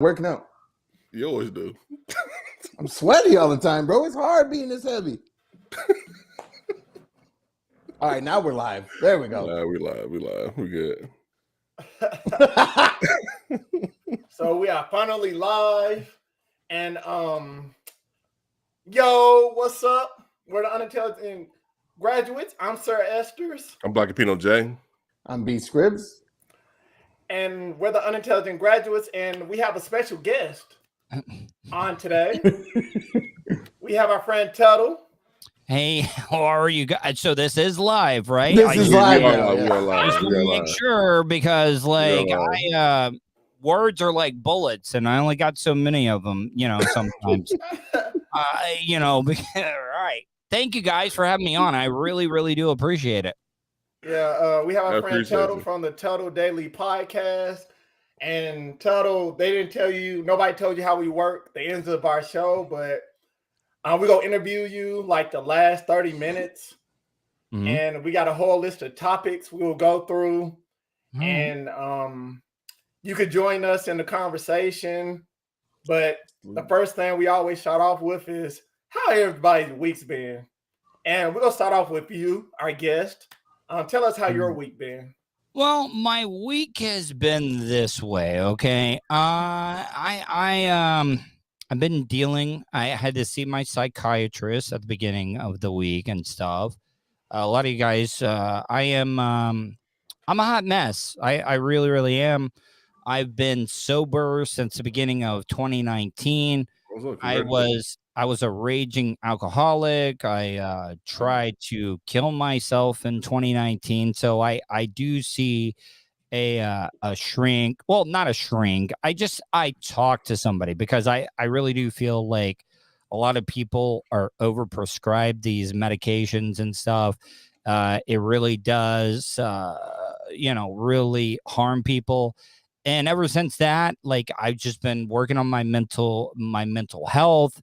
Working out. You always do. I'm sweaty all the time, bro. It's hard being this heavy. All right, now we're live. There we go. We live. We good. So we are finally live. And yo, what's up? We're the Unintelligent graduates. I'm Sir Esters. I'm Black Pino J. I'm B Scribs. And we're the Unintelligent graduates, and we have a special guest on today. We have our friend Tuttle. Hey, how are you guys? So this is live, right? This is live. We are live. I just want to make sure because, words are like bullets, and I only got so many of them. Sometimes. All right. Thank you guys for having me on. I really, really do appreciate it. Yeah, we have our friend Tuttle from the Tuttle Daily Podcast. And Tuttle, nobody told you how we work the ends of our show, but we're going to interview you like the last 30 minutes. Mm-hmm. And we got a whole list of topics we will go through. Mm-hmm. And you could join us in the conversation. But the first thing we always start off with is how everybody's week's been. And we're going to start off with you, our guest. Tell us how your week been. Well, my week has been this way. Okay. I've been dealing. I had to see my psychiatrist at the beginning of the week and stuff. A lot of you guys, I'm a hot mess. I really, really am. I've been sober since the beginning of 2019. I was a raging alcoholic. I tried to kill myself in 2019. So I do see a shrink. Well, not a shrink. I talk to somebody because I really do feel like a lot of people are overprescribed these medications and stuff. It really does, really harm people. And ever since that, like, I've just been working on my mental health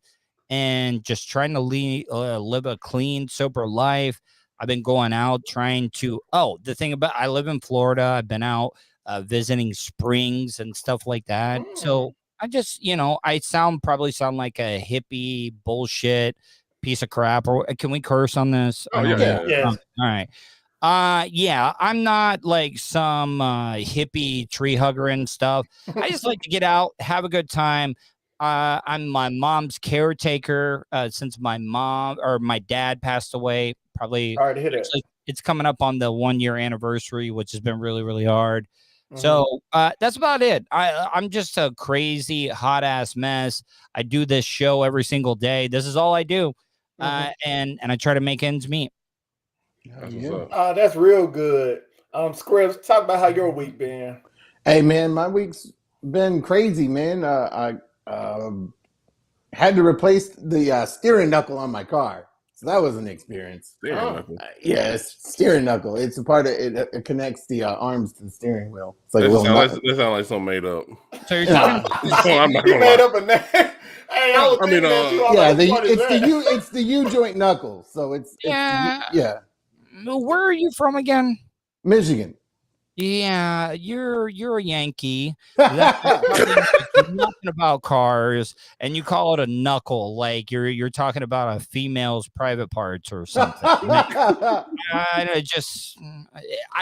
and just trying to live a clean, sober life. I've been going out trying to, the thing about, I live in Florida. I've been out visiting springs and stuff like that. So I just, I probably sound like a hippie bullshit piece of crap. Or can we curse on this? Oh, yeah. All right. I'm not like some hippie tree hugger and stuff. I just like to get out, have a good time. I'm my mom's caretaker since my dad passed away. Probably hard to hit it. It's coming up on the 1-year anniversary, which has been really, really hard. Mm-hmm. So that's about it. I'm just a crazy hot ass mess. I do this show every single day. This is all I do, and I try to make ends meet. That's real good. Scribs, talk about how your week been. Hey man, my week's been crazy, man. I had to replace the steering knuckle on my car, so that was an experience. Steering knuckle. It's a part of it. It connects the arms to the steering wheel. It's like that sounds like something made up. So you're talking I'm not you made up a name. Hey, it's the U joint knuckle. So it's Where are you from again? Michigan. Yeah, you're a Yankee. Nothing about cars, and you call it a knuckle, like you're talking about a female's private parts or something. I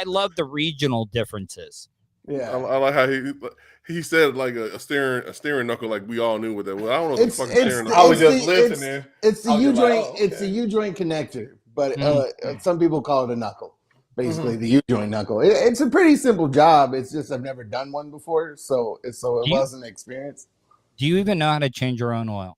love the regional differences. Yeah, I like how he said like a steering knuckle, like we all knew what that was. I don't know what the fucking steering knuckle. I was just listening. It's the U joint. It's the U joint connector, but some people call it a knuckle. Basically, the U-joint knuckle. It's a pretty simple job. It's just I've never done one before, so it was an experience. Do you even know how to change your own oil?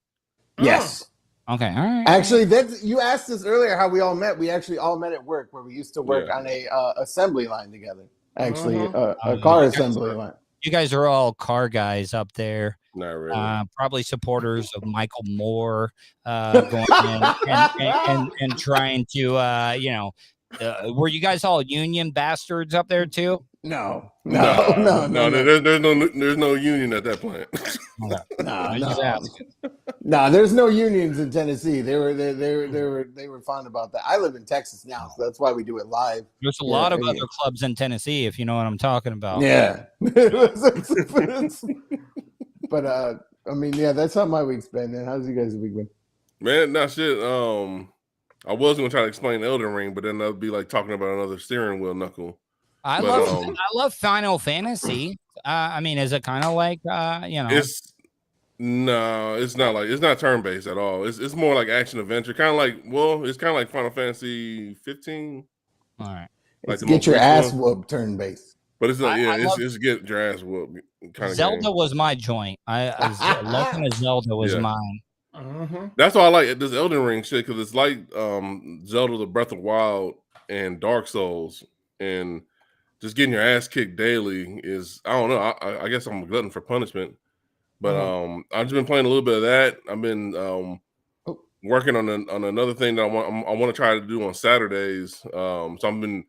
Yes. Okay. All right. Actually, you asked us earlier how we all met. We actually all met at work, where we used to work on a assembly line together. Actually, a car assembly line. You guys are all car guys up there. Not really. Probably supporters of Michael Moore going in and trying to, were you guys all union bastards up there too? No. There's no union at that plant. No, there's no unions in Tennessee. They were fun about that. I live in Texas now, so that's why we do it live. There's a lot of other clubs in Tennessee, if you know what I'm talking about. Yeah. But I mean, yeah, that's how my week's been. Man, how's you guys' week been? Man, not shit. I was gonna try to explain Elden Ring, but then that'd be like talking about another steering wheel knuckle. I love Final Fantasy. I mean, is it kind of like It's not turn based at all. It's more like action adventure, kind of like it's kind of like Final Fantasy 15. All right, like get your ass whooped turn based. But it's like it's get your ass whooped kind of. Zelda was my joint. Legend of Zelda was mine. Mm-hmm. That's why I like this Elden Ring shit, because it's like Zelda: The Breath of Wild and Dark Souls, and just getting your ass kicked daily is, I don't know. I guess I'm a glutton for punishment, but I've just been playing a little bit of that. I've been working on another thing that I want to try to do on Saturdays. So I've been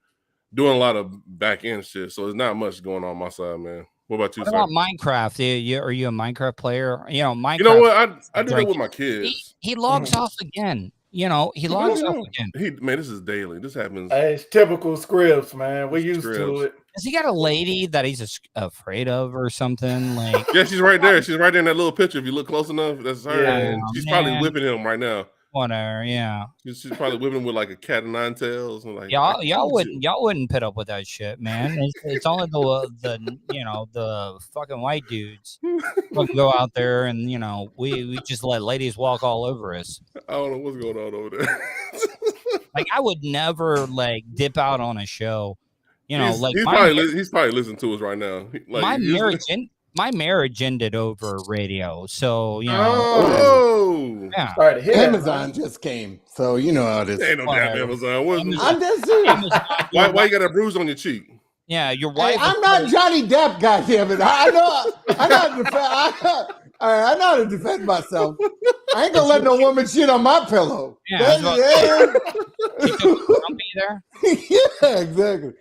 doing a lot of back end shit. So there's not much going on my side, man. What about you? What about Minecraft? Are you a Minecraft player? Minecraft. You know what? I do that with my kids. He logs off again. He logs off again. Man, this is daily. This happens. It's typical scripts, man. We're used to it. Has he got a lady that he's afraid of or something? Like, yeah, she's right there. She's right there in that little picture. If you look close enough, that's her. Yeah, and she's probably whipping him right now. Whatever, yeah. She's probably whipping him with like a cat of nine tails. And like, y'all wouldn't put up with that shit, man. It's only the fucking white dudes who go out there and we just let ladies walk all over us. I don't know what's going on over there. Like, I would never dip out on a show. He's probably listening to us right now. My marriage ended over radio, so yeah. Amazon just came, so you know how it is. Ain't no damn Amazon. I'm just saying. Why you got a bruise on your cheek? Yeah, your wife. Hey, I'm not Johnny Depp, goddammit. I know how to defend myself. I ain't gonna let no woman shit on my pillow. Yeah, grumpy there. Yeah, exactly.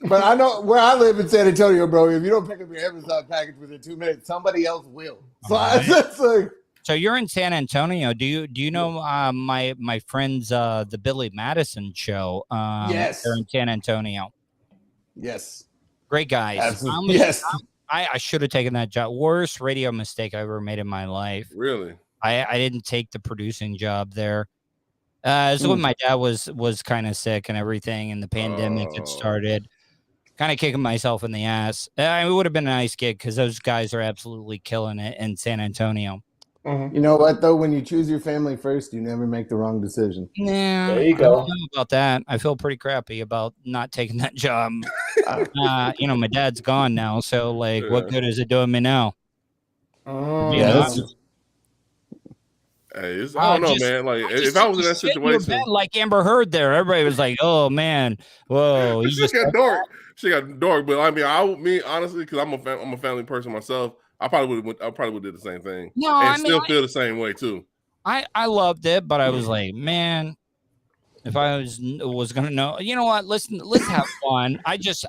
But I know where I live in San Antonio, bro. If you don't pick up your Amazon package within 2 minutes, somebody else will. So So you're in San Antonio. Do you know my friends the Billy Madison show? Yes, they're in San Antonio. Yes, great guys. Absolutely. Yes, I should have taken that job. Worst radio mistake I ever made in my life. Really? I didn't take the producing job there. So when my dad was kind of sick and everything, and the pandemic had started, kind of kicking myself in the ass. It would have been a nice gig because those guys are absolutely killing it in San Antonio. Mm-hmm. You know what, though? When you choose your family first, you never make the wrong decision. Yeah, there you go. I don't know about that. I feel pretty crappy about not taking that job. My dad's gone now, so what good is it doing me now? Hey, I don't know, man. Like, if I was in that situation, like Amber Heard, there, everybody was like, "Oh man, whoa." She got dark. But I mean, honestly, because I'm a family person myself, I probably would have did the same thing. No, and still feel the same way too. I loved it, but I was like, man, if I was gonna know, you know what? Let's have fun. I just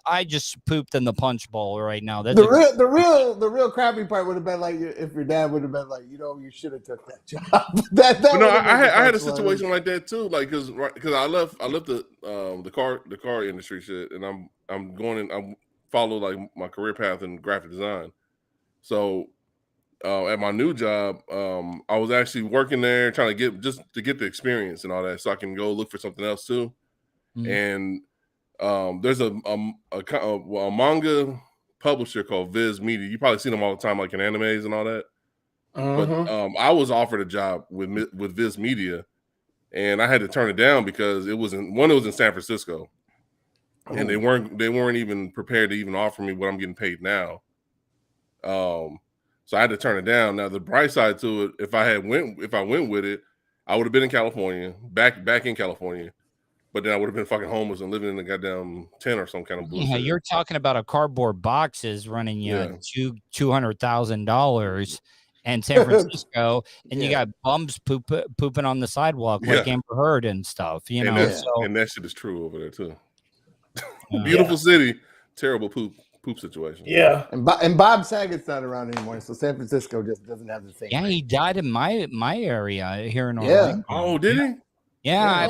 pooped in the punch bowl right now. That's the real crappy part would have been like if your dad would have been like, you should have took that job. I had a situation like that too, like because I left the car industry shit, and I'm going and I follow like my career path in graphic design. So at my new job, I was actually working there trying to get the experience and all that, so I can go look for something else too. Mm-hmm. And there's a manga publisher called Viz Media. You probably see them all the time, like in animes and all that. Mm-hmm. But I was offered a job with Viz Media, and I had to turn it down because it was in San Francisco, and they weren't even prepared to even offer me what I'm getting paid now. So I had to turn it down. Now the bright side to it, if I went with it, I would have been in California, back in California, but then I would have been fucking homeless and living in a goddamn tent or some kind of bullshit. Yeah, you're talking about a cardboard boxes running you $200,000 in San Francisco, and you got bums pooping on the sidewalk like Amber Heard and stuff. And that shit is true over there too. Beautiful city, terrible poop situation. Yeah, and Bob Saget's not around anymore, so San Francisco just doesn't have the same. Yeah, rate. He died in my area here in Orlando. Yeah. Oh, did he? Yeah.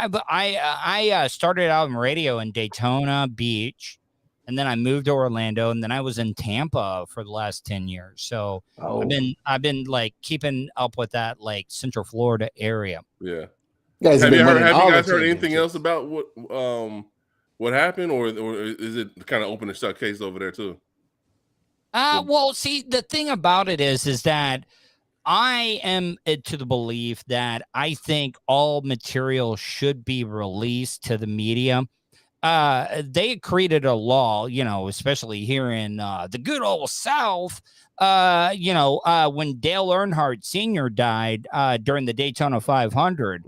But I started out in radio in Daytona Beach, and then I moved to Orlando, and then I was in Tampa for the last 10 years. So I've been like keeping up with that like Central Florida area. Yeah. Have you guys heard anything else about what happened, or is it kind of open and shut case over there too? Well, see, the thing about it is that I am to the belief that I think all material should be released to the media. They created a law, especially here in the good old South, when Dale Earnhardt Sr. died during the Daytona 500,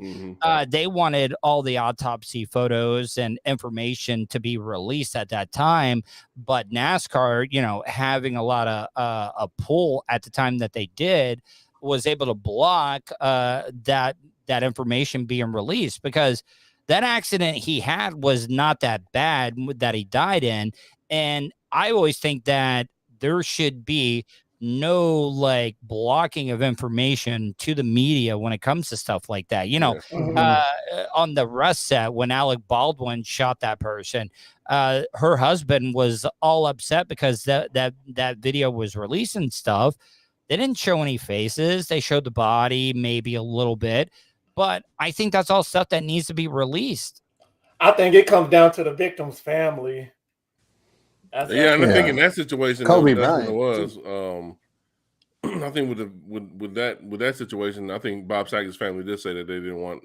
they wanted all the autopsy photos and information to be released at that time. But NASCAR, having a lot of a pull at the time that they did, was able to block that information being released, because that accident he had was not that bad that he died in. And I always think that there should be no like blocking of information to the media when it comes to stuff like that. On the rest set, when Alec Baldwin shot that person, her husband was all upset because that video was released and stuff. They didn't show any faces. They showed the body maybe a little bit. But I think that's all stuff that needs to be released. I think it comes down to the victim's family. I think in that situation, Kobe that's Bryant, what it was. I think with that situation, I think Bob Saget's family did say that they didn't want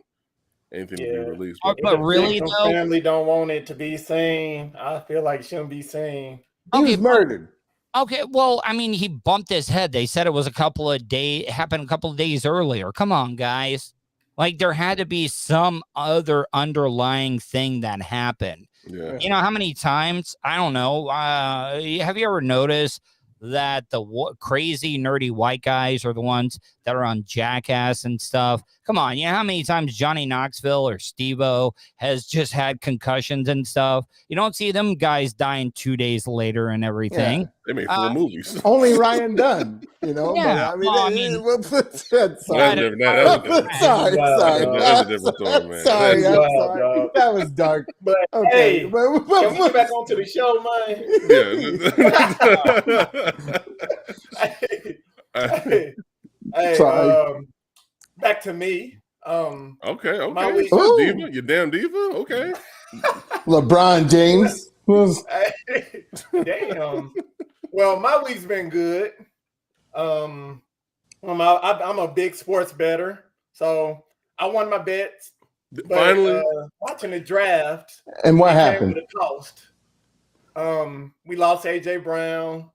anything to be released. But really, though, family don't want it to be seen. I feel like it shouldn't be seen. He was murdered. Okay, well, I mean, he bumped his head. They said it was happened a couple of days earlier. Come on, guys. Like, there had to be some other underlying thing that happened. Yeah. You know how many times? I don't know. Have you ever noticed that the crazy nerdy white guys are the ones that are on Jackass and stuff? Come on, you know how many times Johnny Knoxville or Steve-O has just had concussions and stuff? You don't see them guys dying 2 days later and everything. Yeah. They made 4 movies. Only Ryan Dunn, Yeah, but, I mean, sorry. Sorry. That's a different story, man. Sorry. That was dark. But okay, hey, can we get back onto the show, man? Hey, back to me. Okay. My week, diva, you damn diva. Okay. LeBron James. Damn. Well, my week's been good. I'm a big sports bettor, so I won my bets. Finally, watching the draft. And what happened? With a cost. We lost AJ Brown.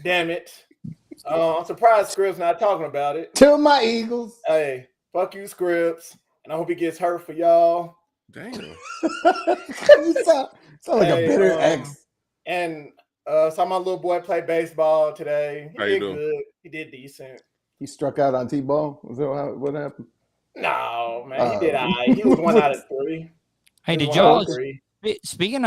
Damn it. I'm surprised Scribbs not talking about it. To my Eagles. Hey, fuck you, Scribbs. And I hope he gets hurt for y'all. Damn. You sound like a bitter ex. And saw my little boy play baseball today. He did good. He did decent. He struck out on T-ball? Was that what happened? No, man. He did all right. He was 1 out of 3. Hey, did y'all... Speaking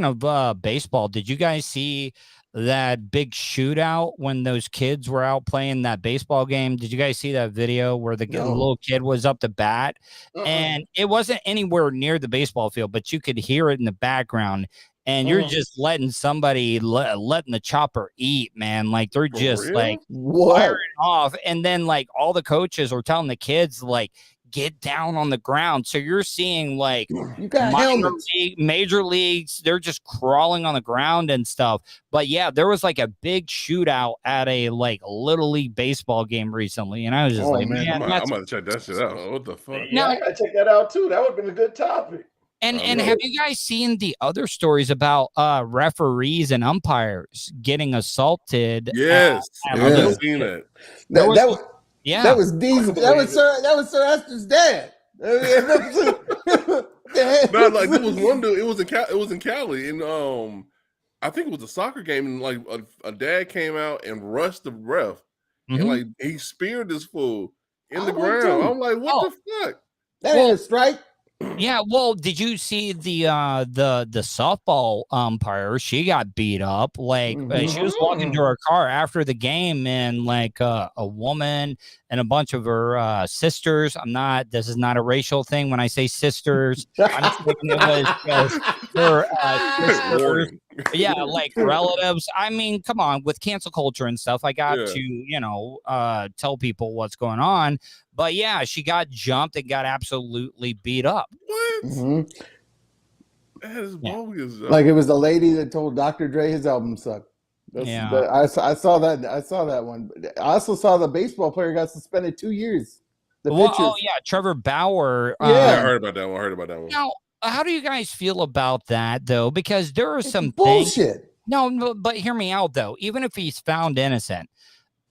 of baseball, did you guys see that big shootout when those kids were out playing that baseball game? Did you guys see that video where the little kid was up to bat? And it wasn't anywhere near the baseball field, but you could hear it in the background. And you're just letting somebody letting the chopper eat, man. Like, they're just like firing off. And then like all the coaches are telling the kids like, get down on the ground. So you're seeing like you got major leagues, they're just crawling on the ground and stuff. But yeah, there was like a big shootout at a like little league baseball game recently, and I was just man, I'm gonna check that shit out. What the fuck? Yeah, I gotta check that out too. That would have been a good topic. And have you guys seen the other stories about referees and umpires getting assaulted? Yes, I've seen it. That was Diesel. That was Sir Esther's dad. No, like there was one dude. It was in Cali, and I think it was a soccer game, and like a dad came out and rushed the ref, and like he speared this fool in the ground. I'm like, what the fuck? That ain't a strike. Yeah, well, did you see the softball umpire? She got beat up. Like she was walking to her car after the game, and like a woman and a bunch of her sisters. This is not a racial thing when I say sisters. I'm thinking it was her sisters Yeah, like relatives. I mean, come on, with cancel culture and stuff, I got to, tell people what's going on. But yeah, she got jumped and got absolutely beat up. What? Mm-hmm. That is bogus. Like it was the lady that told Dr. Dre his album sucked. I saw that. I saw that one. I also saw the baseball player got suspended 2 years. Trevor Bauer. I heard about that one. Now, how do you guys feel about that, though? Because there are some bullshit. Things, no, but hear me out, though. Even if he's found innocent,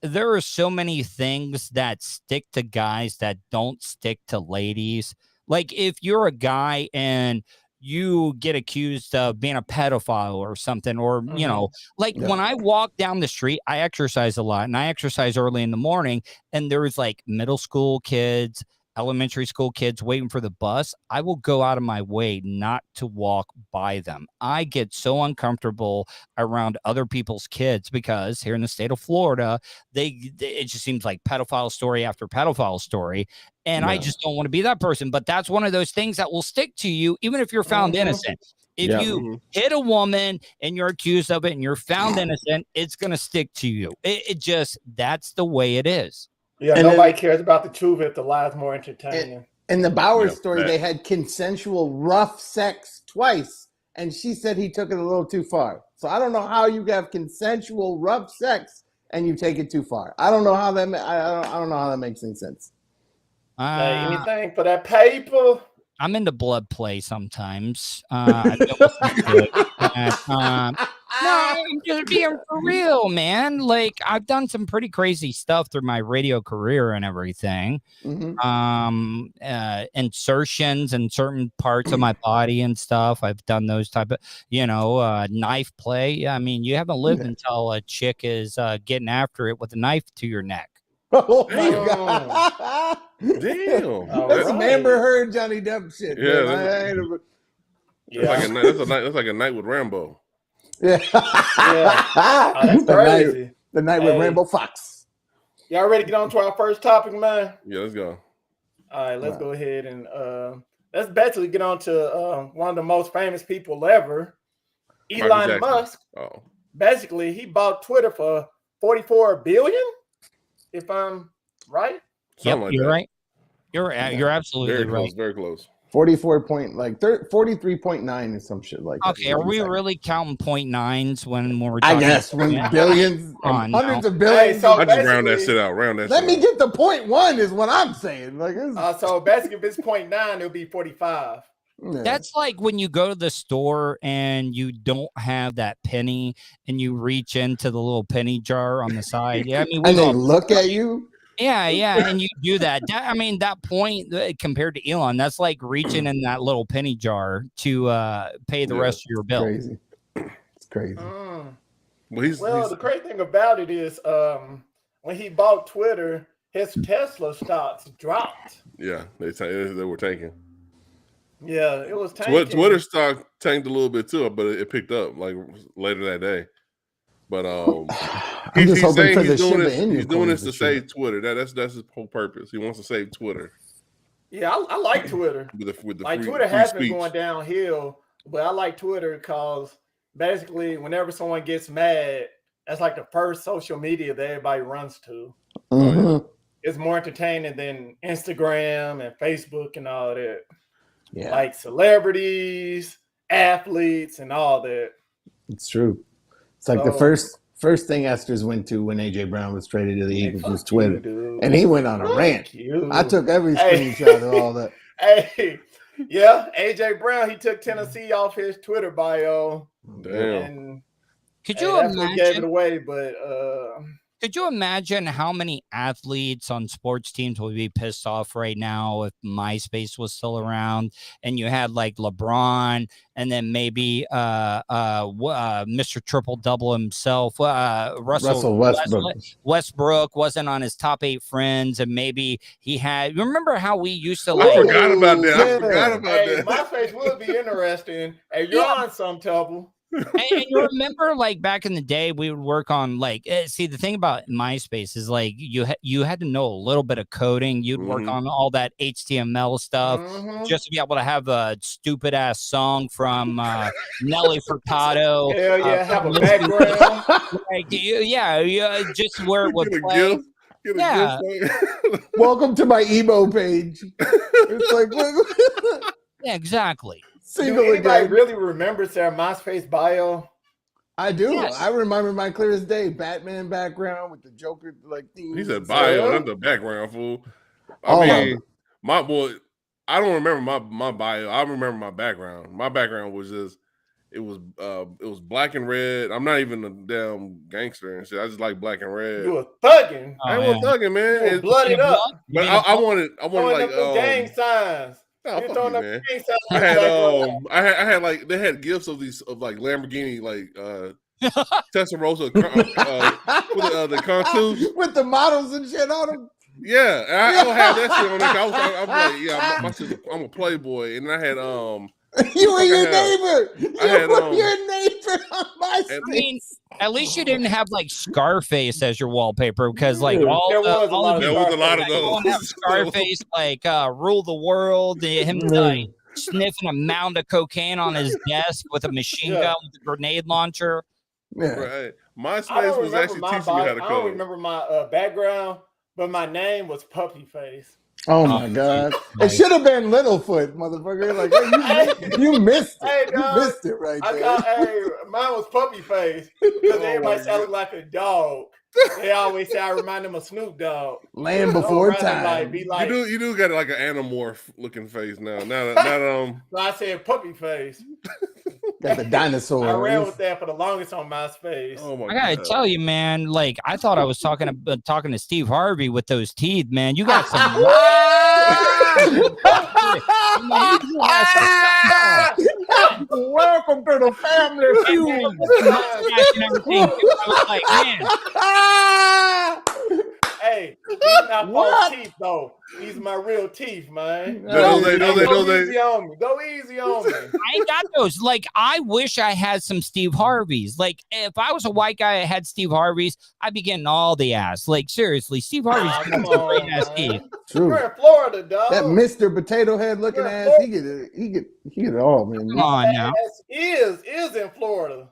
there are so many things that stick to guys that don't stick to ladies. Like if you're a guy and you get accused of being a pedophile or something, or, when I walk down the street, I exercise a lot and I exercise early in the morning, and there's like middle school kids, elementary school kids waiting for the bus. I will go out of my way not to walk by them. I get so uncomfortable around other people's kids because here in the state of Florida, it just seems like pedophile story after pedophile story. And I just don't want to be that person. But that's one of those things that will stick to you, even if you're found innocent. If you hit a woman and you're accused of it and you're found innocent, it's going to stick to you. That's the way it is. Yeah, and nobody cares about the truth if the lie's more entertaining. In the Bauer story, they had consensual rough sex twice, and she said he took it a little too far. So I don't know how you have consensual rough sex and you take it too far. I don't know how that. I don't know how that makes any sense. Anything for that paper? I'm into blood play sometimes. I no, I'm just being for real, man. Like I've done some pretty crazy stuff through my radio career and everything. Insertions in certain parts of my body and stuff. I've done those type of, knife play. I mean, you haven't lived until a chick is getting after it with a knife to your neck. Oh my God! Damn, that's some Amber Heard, Johnny Depp shit. That's like a night with Rambo. Yeah, that's crazy. The night with Rambo Fox. Y'all ready to get on to our first topic, man? Yeah, let's go. All right, let's go ahead and let's basically get on to one of the most famous people ever, Elon Musk. Oh, basically, he bought Twitter for $44 billion. If I'm right. You're right. You're absolutely right. Very close. 43.9 is some shit like that. Okay, are we really counting 0.9s when we're talking? I guess when billions, hundreds of billions. I just round that shit out. Let me get the 0.1 is what I'm saying. Like, so basically, if it's 0.9, it'll be 45. Yeah. That's like when you go to the store and you don't have that penny and you reach into the little penny jar on the side. Yeah, I mean, and they look at you. Yeah, and you do that. That point compared to Elon, that's like reaching in that little penny jar to pay the rest of your bill. Crazy. It's crazy. Well, the crazy thing about it is when he bought Twitter, his Tesla stocks dropped. Yeah, they were tanking. Yeah, it was tanking. Twitter stock tanked a little bit too, but it picked up like later that day. But I'm just hoping for the he's doing this to save Twitter. That's his whole purpose. He wants to save Twitter. Yeah, I like Twitter. With the like free, Twitter has free been going downhill, but I like Twitter because basically whenever someone gets mad, that's like the first social media that everybody runs to. Mm-hmm. It's more entertaining than Instagram and Facebook and all that. Yeah, like celebrities, athletes, and all that. It's true. It's like the first thing Esther's went to when AJ Brown was traded to the Eagles was Twitter, and he went on a rant. I took every screenshot of all that. Hey, yeah, AJ Brown, he took Tennessee off his Twitter bio. Damn. And could you imagine? Gave it away, but could you imagine how many athletes on sports teams would be pissed off right now if MySpace was still around and you had like LeBron and then maybe Mr. Triple Double himself, Russell Westbrook wasn't on his top 8 friends, and maybe he had. Remember how we used to? I forgot about that. MySpace would be interesting. Hey, you're on some trouble. And you remember, like back in the day, we would work on like. See, the thing about MySpace is like you had to know a little bit of coding. You'd work on all that HTML stuff just to be able to have a stupid ass song from Nelly Furtado. Hell yeah, have a background. Like just where it would play. Welcome to my emo page. It's like, yeah, exactly. Do anybody really remembers their MySpace bio? I do. Yes. I remember my clear as day. Batman background with the Joker like theme. He said bio, not the background, fool. I mean, my boy. I don't remember my bio. I remember my background. My background was just it was black and red. I'm not even a damn gangster and shit. I just like black and red. You were thugging. I was thugging, man. You were blooded up. But I wanted like gang signs. Oh, fuck you, man. I had like they had gifts of like Lamborghini like Testarossa with the contours with the models and shit on them. Yeah, I don't have that shit on there. I was like, my sister, I'm a playboy, and I had you were your neighbor. You were your neighbor on my I mean, at least you didn't have like Scarface as your wallpaper because like there was a lot of those. Have Scarface like rule the world. Him like sniffing a mound of cocaine on his desk with a machine gun with a grenade launcher. Yeah. Right. MySpace was actually teaching me how to code. I don't remember my background, but my name was Puppy Face. Oh my God! It should have been Littlefoot, motherfucker. Like you missed it. Hey, you missed it right there. Mine was Puppy Face because everybody said I look like a dog. They always say I remind them of Snoop Dogg. Land before time. You do got like an Animorph looking face now. Not So I said Puppy Face. Got the dinosaur. I ran with that for the longest on MySpace. Oh my God. I gotta tell you, man. Like I thought I was talking to Steve Harvey with those teeth, man. You got some. Welcome to the family feud. I was like, man. Hey, these not false teeth though. These are my real teeth, man. Go easy on me. Go easy on me. I ain't got those. Like, I wish I had some Steve Harveys. Like, if I was a white guy that had Steve Harveys, I'd be getting all the ass. Like, seriously, Steve Harvey's got some great ass teeth. True. You're in Florida, dog. That Mr. Potato Head looking ass, he get it all, man. Come on now. Is in Florida.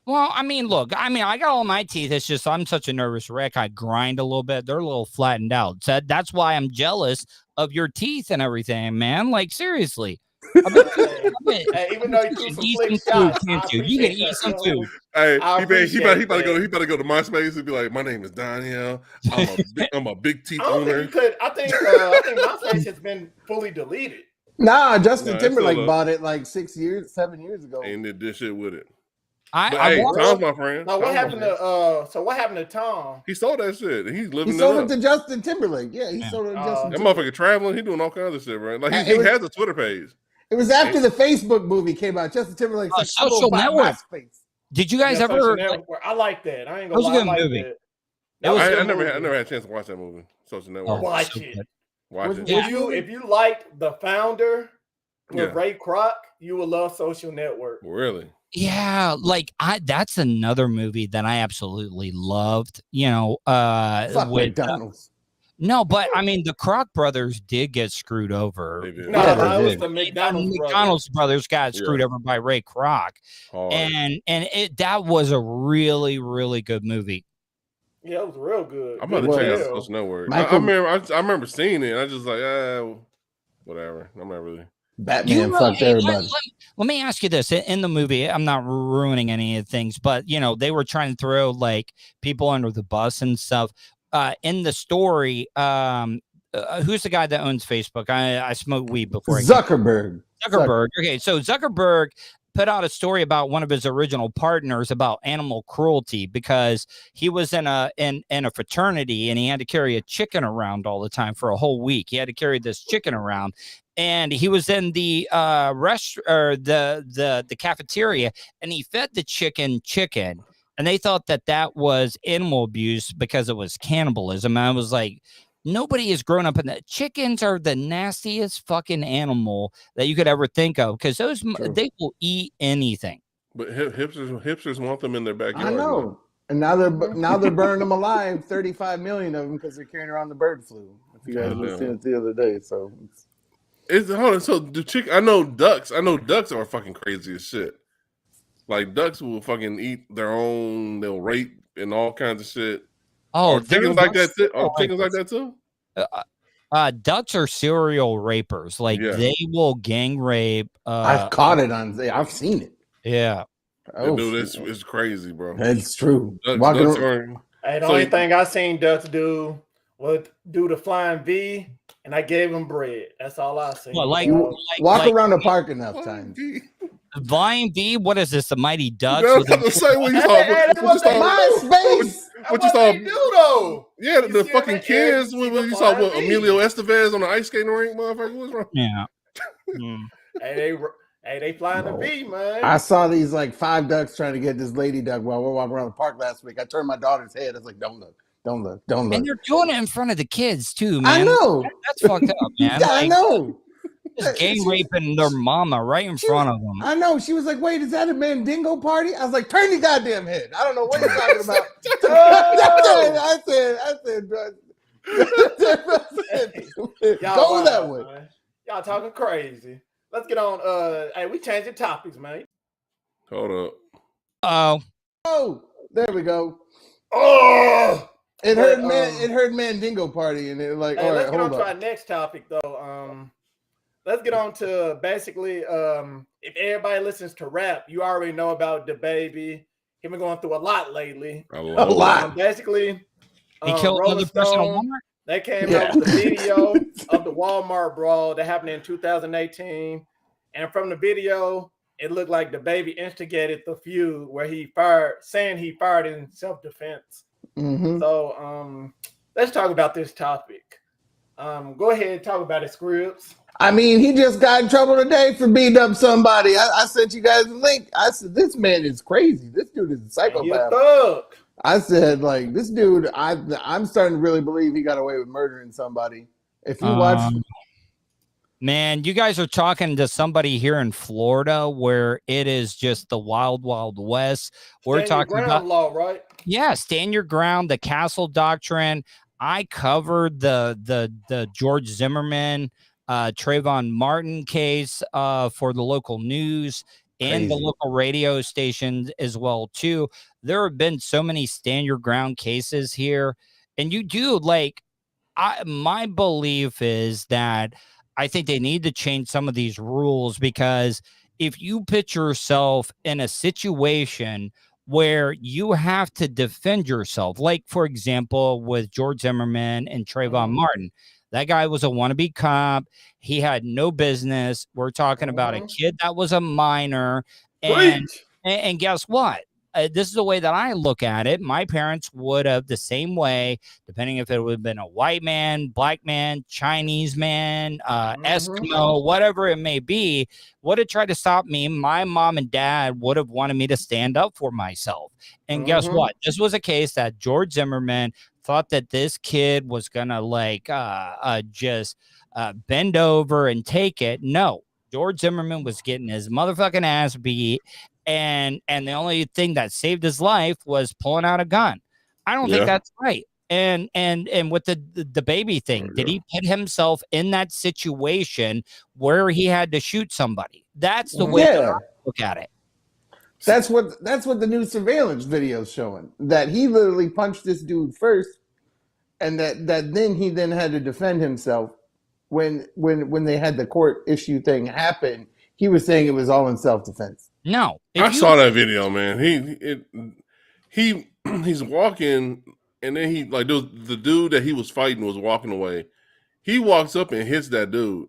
Well, I mean, look, I got all my teeth. It's just I'm such a nervous wreck. I grind a little bit. They're a little flattened out. So that's why I'm jealous of your teeth and everything, man. Like, seriously. Even though you can eat some food, you can eat some food. Hey, he better go to MySpace and be like, my name is Danielle. I'm a big teeth owner. I think MySpace has been fully deleted. Nah, Justin Timberlake bought it like 7 years ago. And did this shit with it. Tom's my friend. Now, what happened to Tom? He sold that shit. He's living. He sold it to Justin Timberlake. Yeah, he sold it to Justin. That motherfucker traveling. He doing all kinds of shit, right? Like he has a Twitter page. It was after the Facebook movie came out. Justin Timberlake said, Social Network. Did you guys ever? I like that. I ain't gonna lie. I movie. I never had a chance to watch that movie. Social Network. Watch it. Watch it. If you liked The Founder with Ray Kroc, you will love Social Network. Really? Yeah, like that's another movie that I absolutely loved. You know, with McDonald's. No, but I mean, the Kroc brothers did get screwed over. No, it was the McDonald's brothers got screwed over by Ray Kroc, and that was a really, really good movie. Yeah, it was real good. I'm about to check out Social Network. I remember seeing it. I just like, whatever. I'm not really. Batman fucked everybody. Let me ask you this. In the movie, I'm not ruining any of the things, but they were trying to throw like people under the bus and stuff. In the story, who's the guy that owns Facebook? I smoked weed before. Zuckerberg. Okay, so Zuckerberg put out a story about one of his original partners about animal cruelty because he was in a fraternity and he had to carry a chicken around all the time for a whole week. He had to carry this chicken around. And he was in the the cafeteria, and he fed the chicken, and they thought that was animal abuse because it was cannibalism. And I was like, nobody has grown up in that. Chickens are the nastiest fucking animal that you could ever think of because they will eat anything. But hipsters want them in their backyard. I know. Man. And now they're burning them alive, 35 million of them, because they're carrying around the bird flu. If you guys listened to it the other day, so hold on. So the I know ducks are fucking crazy as shit. Like ducks will fucking eat their own. They'll rape and all kinds of shit. Oh, chickens like that too. Chickens like that too. Ducks are serial rapers. Like they will gang rape. I've caught it on. I've seen it. Yeah. Oh, dude, it's crazy, bro. That's true. Hey, the only thing I seen ducks do was do the flying V, and I gave him bread. That's all I seen. Well, walk around the park enough times. Flying V, what is this? The Mighty Ducks? What you saw? MySpace. What you saw? Yeah, the fucking kids. When you saw Emilio Estevez on the ice skating rink, motherfucker. What's wrong? Yeah. Hey, they flying the V, man. I saw these like 5 ducks trying to get this lady duck while we're walking around the park last week. I turned my daughter's head. I was like, don't look. And they're doing it in front of the kids too, man. I know. That's fucked up, man. Yeah, I know. Just gang raping their mama right in front of them. I know. She was like, wait, is that a Mandingo party? I was like, turn your goddamn head. I don't know what you're talking about. I said, go that way. Man. Y'all talking crazy. Let's get on. Hey, we changing topics, man. Hold up. Oh, there we go. Oh, it heard Mandingo party, and it like. Hey, all let's right, get on to our next topic, though. Let's get on to basically, if everybody listens to rap, you already know about DaBaby. He's been going through a lot lately. A lot. Basically, he killed another person at Walmart. They came out with the video of the Walmart brawl that happened in 2018. And from the video, it looked like DaBaby instigated the feud where he fired in self-defense. Mm-hmm. So let's talk about this topic. Go ahead and talk about it, Scribs. I mean, he just got in trouble today for beating up somebody. I sent you guys a link. I said, this man is crazy. This dude is a psychopath. He's a thug. I said, like, this dude, I'm starting to really believe he got away with murdering somebody. If you watch... Man, you guys are talking to somebody here in Florida where it is just the wild, wild west. We're talking about law, right? Yeah, stand your ground, the castle doctrine. I covered the George Zimmerman, Trayvon Martin case for the local news and the local radio stations as well too. There have been so many stand your ground cases here, and you do my belief is that I think they need to change some of these rules, because if you put yourself in a situation where you have to defend yourself, like, for example, with George Zimmerman and Trayvon Martin, that guy was a wannabe cop. He had no business. We're talking about a kid that was a minor. And guess what? This is the way that I look at it. My parents would have the same way, depending if it would have been a white man, black man, Chinese man, Eskimo, whatever it may be, would have tried to stop me. My mom and dad would have wanted me to stand up for myself. And guess what? This was a case that George Zimmerman thought that this kid was going to just bend over and take it. No, George Zimmerman was getting his motherfucking ass beat. And the only thing that saved his life was pulling out a gun. I don't think that's right. And with the baby thing, did he put himself in that situation where he had to shoot somebody? That's the way that I look at it. That's what the new surveillance video is showing. That he literally punched this dude first, and that then he had to defend himself when they had the court issue thing happen. He was saying it was all in self-defense. No, I saw that video, man. He's walking, and then the dude that he was fighting was walking away. He walks up and hits that dude.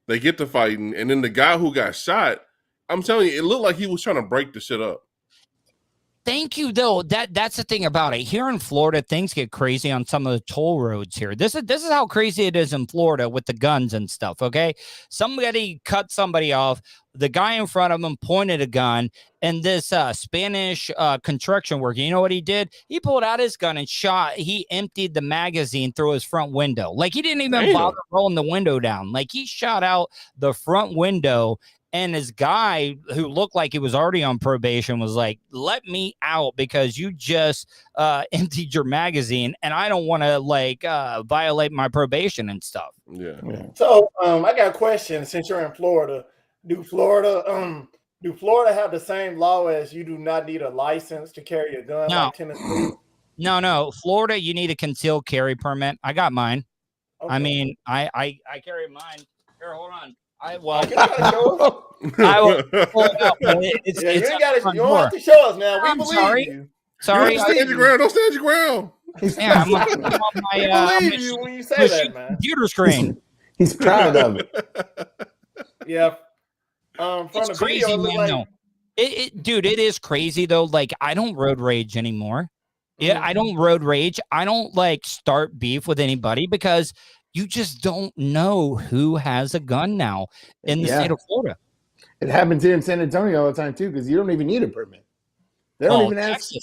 They get to fighting, and then the guy who got shot, I'm telling you, it looked like he was trying to break the shit up. Thank you, though. That's the thing about it. Here in Florida, things get crazy on some of the toll roads here. This is how crazy it is in Florida with the guns and stuff, okay? Somebody cut somebody off. The guy in front of him pointed a gun, and this Spanish construction worker, you know what he did? He pulled out his gun and shot. He emptied the magazine through his front window. Like, he didn't even bother rolling the window down. Like, he shot out the front window And this guy who looked like he was already on probation was like, let me out because you just emptied your magazine and I don't want to like violate my probation and stuff. Yeah. So I got a question. Since you're in Florida, do Florida have the same law as you do not need a license to carry a gun like Tennessee? No. Florida, you need a concealed carry permit. I got mine. Okay. I mean, I carry mine. Here, hold on. I will pull it up. It's you don't have to show us now. We believe you. Sorry. You stand your ground. Don't stand your ground. Yeah, I'm on my believe you when you say that, man. Computer screen. He's proud of it. Yeah. From it's the crazy, video, man. like... No. Dude, it is crazy though. Like, I don't road rage anymore. Yeah, I don't road rage. I don't like start beef with anybody because you just don't know who has a gun now in the state of Florida. It happens here in San Antonio all the time too, because you don't even need a permit. They don't even ask.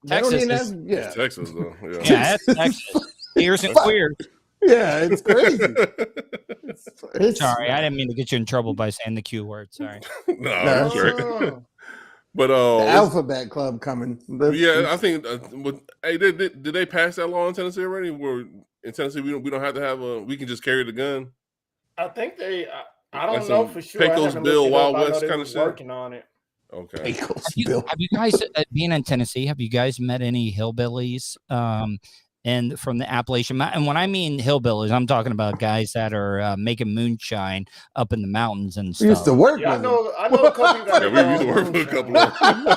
Texas. Yeah, Texas though. Yeah, that's Texas. Ears and queers. Yeah, it's crazy. It's sorry, I didn't mean to get you in trouble by saying the Q word. Sorry. No, that's right. But the Alphabet Club coming. I think. Hey, did they pass that law in Tennessee already? Where in Tennessee we don't have to have we can just carry the gun. I think they. I don't know for sure. Pecos Bill, Wild West kind of shit. Working on it. Okay. Have you guys being in Tennessee? Have you guys met any hillbillies? And from the Appalachian Mountain, and when I mean hillbillies, I'm talking about guys that are making moonshine up in the mountains and stuff. We used to work with I know a couple guys. Yeah, we used to work with a couple of them.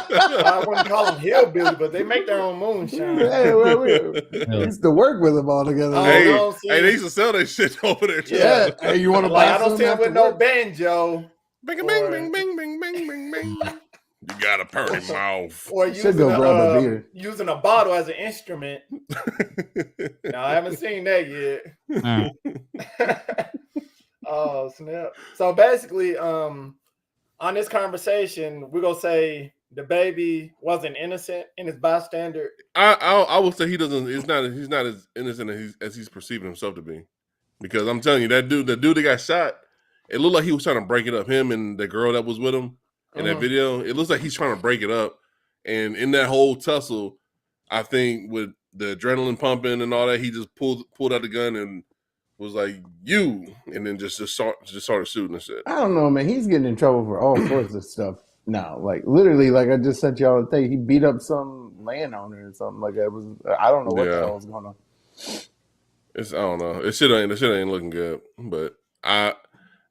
I wouldn't call them hillbilly, but they make their own moonshine. Hey, we used to work with them all together. Hey, they used to sell that shit over there. Yeah. Hey, you want to buy? I don't see them with no banjo. Bing, bing, bing, bing, bing, bing, bing, bing. You got a pretty mouth. Or using a bottle as an instrument. No, I haven't seen that yet. Oh, snap. So basically, on this conversation, we're going to say the baby wasn't innocent in his bystander. I would say he's not as innocent as he's perceiving himself to be. Because I'm telling you, the dude that got shot, it looked like he was trying to break it up. Him and the girl that was with him. In that video, it looks like he's trying to break it up. And in that whole tussle, I think with the adrenaline pumping and all that, he just pulled out the gun and was like, you, and then just started shooting and shit. I don't know, man. He's getting in trouble for all sorts of stuff now. Like, literally, like I just sent y'all a thing. He beat up some landowner or something like that. I don't know what the hell was going on. I don't know. The shit ain't looking good. But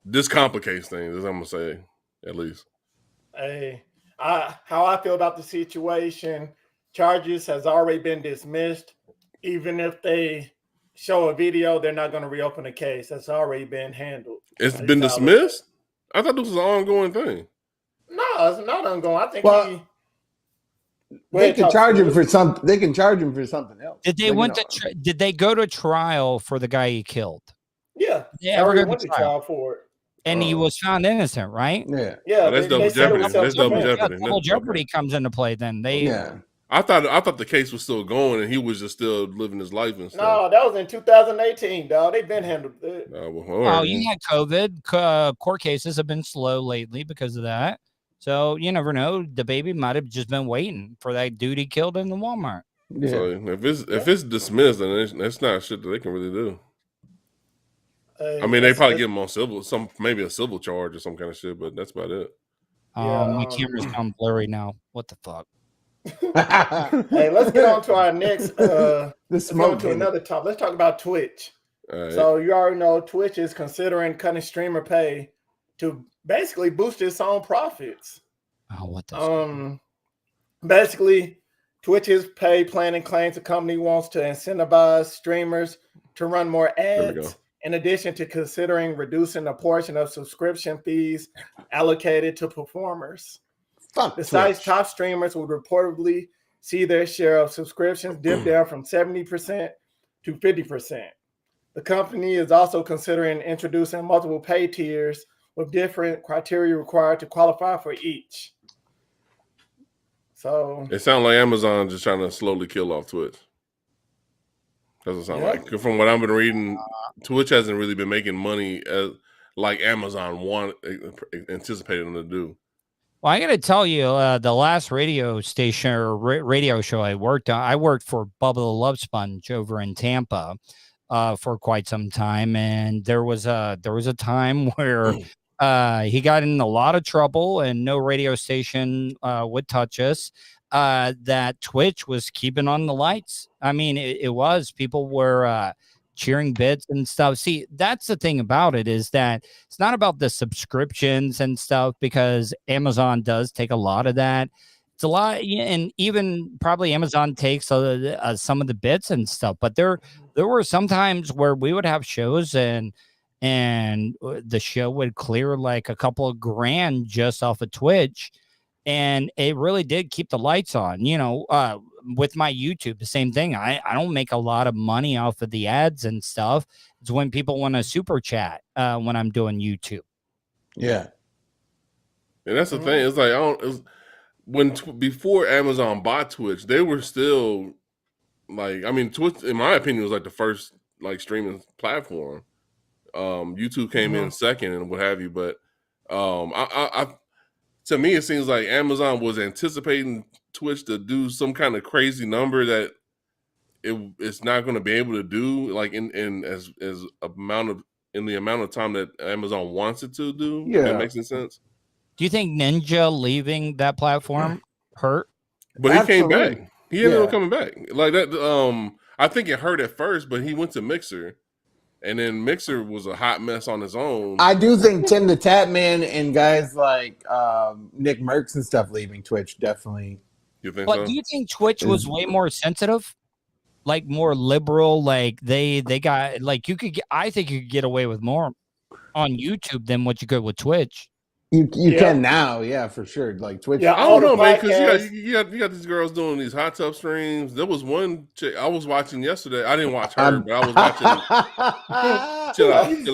this complicates things, as I'm going to say, at least. Hey, how I feel about the situation, charges has already been dismissed. Even if they show a video, they're not going to reopen the case. That's already been handled. It's been dismissed? I thought this was an ongoing thing. No, it's not ongoing. I think they can charge him for something. They can charge him for something else. Did they did they go to trial for the guy he killed? Yeah. They ever went to trial for it. And he was found innocent, right? Yeah. Yeah. That's double jeopardy. That's double jeopardy. Double jeopardy comes into play then. I thought the case was still going and he was just still living his life and stuff. No, that was in 2018, dog. They've been handled it. You had COVID. Court cases have been slow lately because of that. So you never know. The baby might have just been waiting for that dude he killed in the Walmart. Yeah. So if it's dismissed, then that's not shit that they can really do. I mean, they probably give him on maybe a civil charge or some kind of shit, but that's about it. My camera's gone blurry now. What the fuck? Hey, let's get on to our next. Let's go to another topic. Let's talk about Twitch. Right. So you already know Twitch is considering cutting streamer pay to basically boost its own profits. Oh, what the? Basically, Twitch's pay planning claims the company wants to incentivize streamers to run more ads. In addition to considering reducing a portion of subscription fees allocated to performers. The site's top streamers would reportedly see their share of subscriptions dip down from 70% to 50%. The company is also considering introducing multiple pay tiers with different criteria required to qualify for each. So it sounds like Amazon just trying to slowly kill off Twitch. Doesn't sound like. From what I've been reading, Twitch hasn't really been making money. like Amazon anticipated them to do. Well, I got to tell you, the last radio station or radio show I worked on, I worked for Bubba the Love Sponge over in Tampa for quite some time, and there was a time where he got in a lot of trouble, and no radio station would touch us. That Twitch was keeping on the lights. I mean, it was, people were cheering bits and stuff. See, that's the thing about it, is that it's not about the subscriptions and stuff, because Amazon does take a lot of that. It's a lot, and even probably Amazon takes some of the bits and stuff. But there were some times where we would have shows and the show would clear like a couple of grand just off of Twitch. And it really did keep the lights on, with my YouTube, the same thing. I don't make a lot of money off of the ads and stuff. It's when people want to super chat when I'm doing YouTube. Yeah. And that's the thing. It's like, before Amazon bought Twitch, they were still like, I mean, Twitch, in my opinion, was like the first like streaming platform. YouTube came in second and what have you. But to me, it seems like Amazon was anticipating Twitch to do some kind of crazy number that it's not going to be able to do, like in the amount of time that Amazon wants it to do. Yeah, that makes sense. Do you think Ninja leaving that platform hurt? But he came back. He ended up coming back like that. I think it hurt at first, but he went to Mixer. And then Mixer was a hot mess on his own. I do think Tim the Tatman and guys like Nick Merckx and stuff leaving Twitch definitely. You think so? Do you think Twitch was way more sensitive, like more liberal? Like they got like I think you could get away with more on YouTube than what you could with Twitch. You can now, yeah, for sure. Like Twitch. Yeah, I don't know, man, because you got these girls doing these hot tub streams. There was one chick I was watching yesterday. I didn't watch her, but I was watching. Chill out. Switch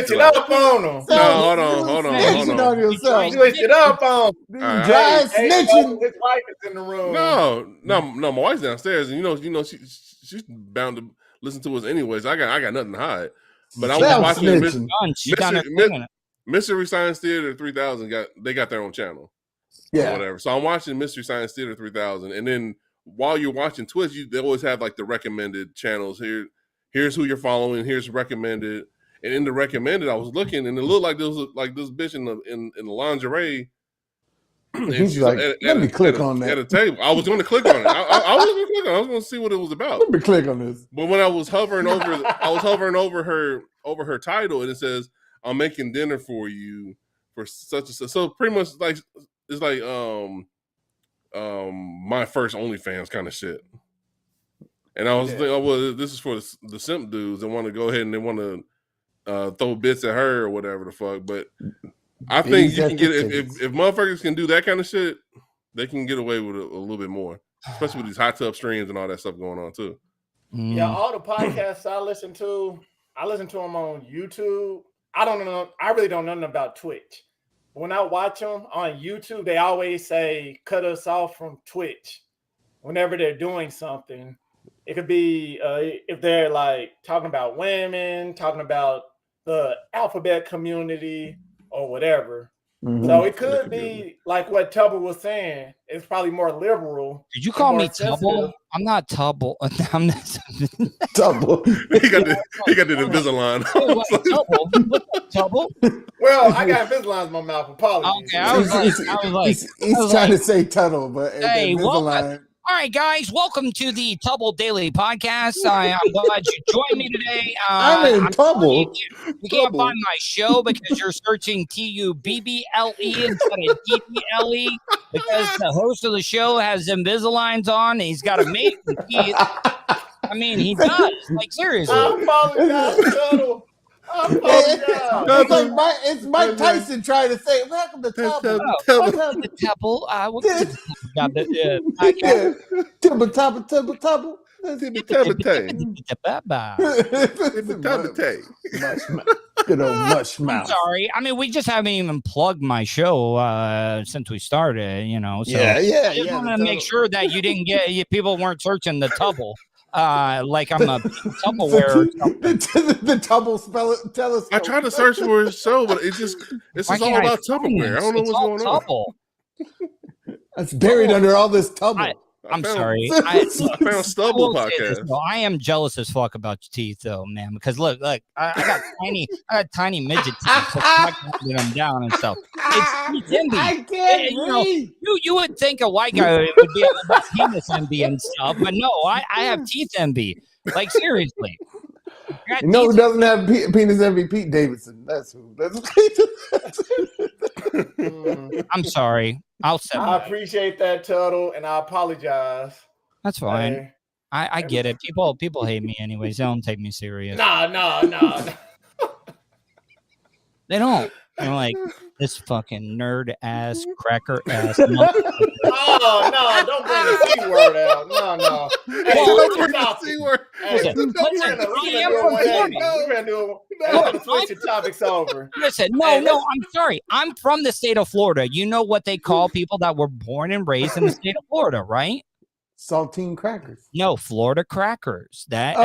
it up on them. No, hold on. Switch it up on them. Dry snitching. His wife is in the room. No, my wife's downstairs, and she's bound to listen to us anyways. I got nothing to hide. But I was watching Mystery Science Theater 3000 got their own channel, or whatever. So I'm watching Mystery Science Theater 3000, and then while you're watching Twitch, they always have like the recommended channels. Here's who you're following. Here's recommended, and in the recommended, I was looking, and it looked like there was like this bitch in the lingerie. And he's like, let me click on that at a table. I was going to click on it. I was going to click on it. I was going to see what it was about. Let me click on this. But when I was hovering over her title, and it says, I'm making dinner for you for such and such. So pretty much like it's like my first OnlyFans kind of shit. And I was thinking, well, this is for the simp dudes that want to go ahead and they want to throw bits at her or whatever the fuck. But I think you can get if motherfuckers can do that kind of shit, they can get away with it a little bit more, especially with these hot tub streams and all that stuff going on too. Yeah, all the podcasts I listen to them on YouTube. I don't know. I really don't know nothing about Twitch. When I watch them on YouTube, they always say cut us off from Twitch whenever they're doing something. It could be if they're like talking about women, talking about the alphabet community or whatever. Mm-hmm. So it could be like what Tubble was saying. It's probably more liberal. Did you call me Tubble? I'm not Tubble. I'm not Tubble. He got the Invisalign. Tubble? Well, I got Invisalign in my mouth. Apologies. Okay, he's trying to say Tuttle, but hey, Invisalign. All right, guys, welcome to the Tubble Daily Podcast. I'm glad you joined me today. I'm in Tubble. You can't find my show because you're searching TUBBLE instead of DBLE because the host of the show has Invisaligns on. He's got a mate with teeth. I mean, he does. Like, seriously. I apologize, Tuttle. It's Mike Tyson trying to say, welcome to Tubble. Welcome to Tubble. Tubble. Good old mush mouth. I'm sorry. I mean, we just haven't even plugged my show since we started, So yeah. I just want to make sure that you didn't people weren't searching the Tubble. like I'm a Tupperware. The Tubble telescope. I tried to search for a show, but it's just all about Tupperware. I don't know what's going on. It's buried under all this Tubble. I'm sorry. I found Stubble podcast. I am jealous as fuck about your teeth, though, man. Because look, I got tiny midget teeth, so I can get them down and stuff. It's teeth envy. I can't breathe. You would think a white guy would be able to penis envy and stuff, but no, I have teeth envy. Like seriously. No, who doesn't have penis envy? Pete Davidson. That's who. I'm sorry. I appreciate that, Tuttle, and I apologize. That's fine. Hey. I get it. People hate me anyways. They don't take me serious. No. They don't. They're like, this fucking nerd ass, cracker ass. Oh, no, don't bring the C word out. No. Hey, don't bring the C word. Hey, we're going to switch the topics over. Listen, no, I'm sorry. I'm from the state of Florida. You know what they call people that were born and raised in the state of Florida, right? Saltine crackers. No, Florida crackers. That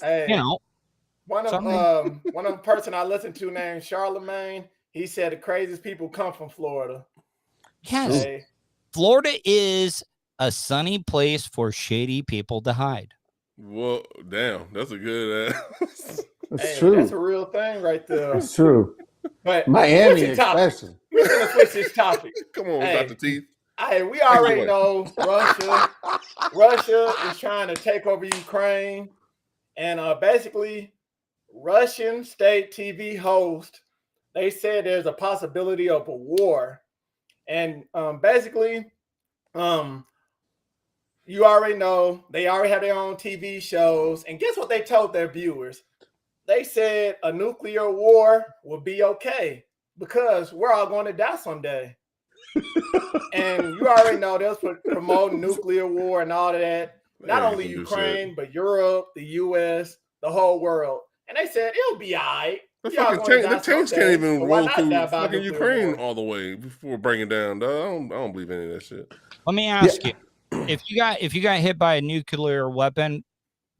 hey, one of the person I listened to named Charlemagne, he said the craziest people come from Florida. Yes. Hey. Florida is a sunny place for shady people to hide. Well, damn, that's a good That's true. That's a real thing right there. That's true. But Miami especially. We're going to switch this topic. Come on, Dr. Teeth. Hey, we already know Russia is trying to take over Ukraine. And basically, Russian state TV host, they said there's a possibility of a war. And basically, you already know, they already have their own TV shows. And guess what they told their viewers? They said a nuclear war will be okay because we're all going to die someday. And you already know they'll promote nuclear war and all of that. Not only Ukraine, but Europe, the US, the whole world. And they said it'll be all right. The tanks can't even roll through fucking Ukraine all the way before bringing down. I don't believe any of that shit. Let me ask you: if you got hit by a nuclear weapon,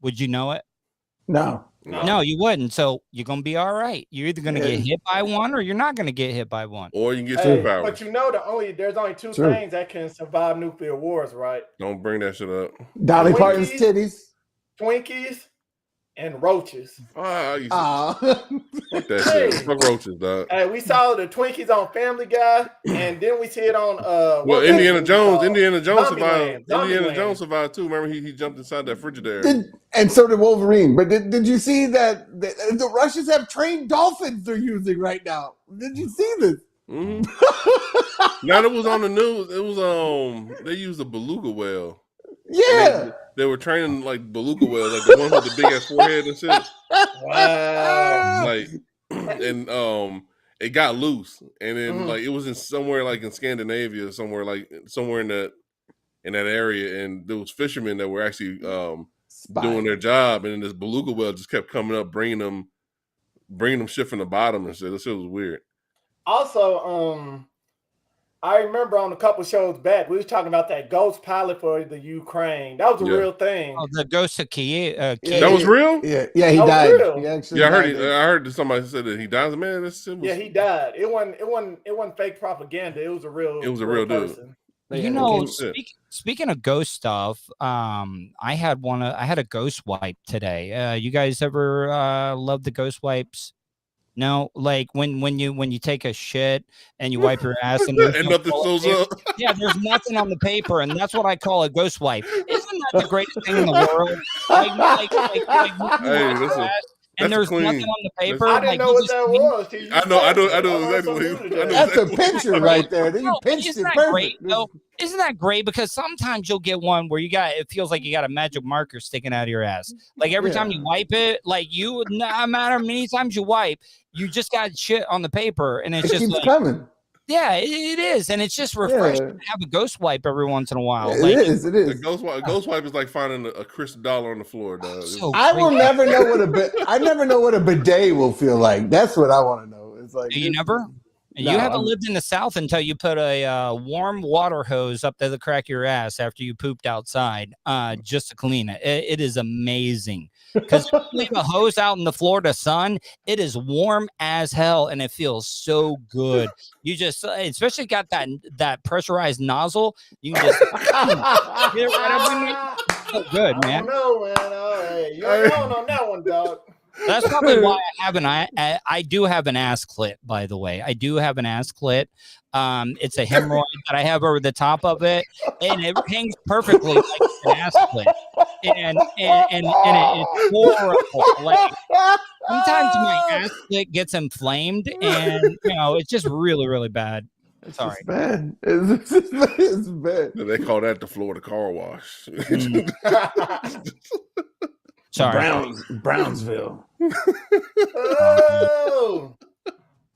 would you know it? No, you wouldn't. So you're gonna be all right. You're either gonna get hit by one, or you're not gonna get hit by one. Or you can get superpowers. But you know, there's only two things that can survive nuclear wars, right? Don't bring that shit up. Dolly Parton's titties, Twinkies, and roaches. Fuck that shit. Fuck roaches, dog. Hey, we saw the Twinkies on Family Guy, and then we see it on Indiana Jones survived. Indiana Jones survived too. Remember he jumped inside that Frigidaire. And so did Wolverine. But did you see that the Russians have trained dolphins they're using right now? Did you see this? Mm-hmm. Now it was on the news. It was they used a beluga whale. Yeah. They were training like beluga whales, like the one with the big ass forehead and shit. Wow. Like, and it got loose, and then like it was in somewhere like in Scandinavia, somewhere in that area, and there was fishermen that were actually doing their job, and then this beluga whale just kept coming up, bringing them shit from the bottom and shit. This shit was weird. Also, I remember on a couple shows back, we was talking about that ghost pilot for the Ukraine. That was a real thing. Oh, the ghost of Kiev. That was real? Yeah, he died. He I heard somebody said that he died. Man, he died. It wasn't fake propaganda. It was a real person. Dude. You know, speaking of ghost stuff, I had a ghost wipe today. You guys ever love the ghost wipes? No, like when you take a shit and you wipe your ass and nothing shows up. Yeah, there's nothing on the paper, and that's what I call a ghost wipe. Isn't that the greatest thing in the world? And there's clean. Nothing on the paper. I didn't know what that was. I know exactly. That's a picture right there. You pinched it perfect. Great, though? Isn't that great? Because sometimes you'll get one where it feels like you got a magic marker sticking out of your ass. Like every time you wipe it, no matter how many times you wipe, you just got shit on the paper, and it just keeps coming. Yeah, it is, and it's just refreshing to have a ghost wipe every once in a while. It is. A ghost wipe is like finding a crisp dollar on the floor, dog. I never know what a bidet will feel like. That's what I want to know. It's like you never? You haven't lived in the South until you put a warm water hose up to the crack of your ass after you pooped outside just to clean it. It is amazing. Because if you leave a hose out in the Florida sun, it is warm as hell and it feels so good. You just, especially got that pressurized nozzle, you can just get it right up in there. So good, man. I don't know, man. Hey, you ain't on that one, dog. That's probably why I do have an ass clit, by the way. I do have an ass clit. It's a hemorrhoid that I have over the top of it, and it hangs perfectly like an ass clit. And it's horrible. Like sometimes my ass clit gets inflamed, and it's just really, really bad. Sorry. It's bad. It's bad. They call that the Florida car wash. Sorry. Brownsville. Oh.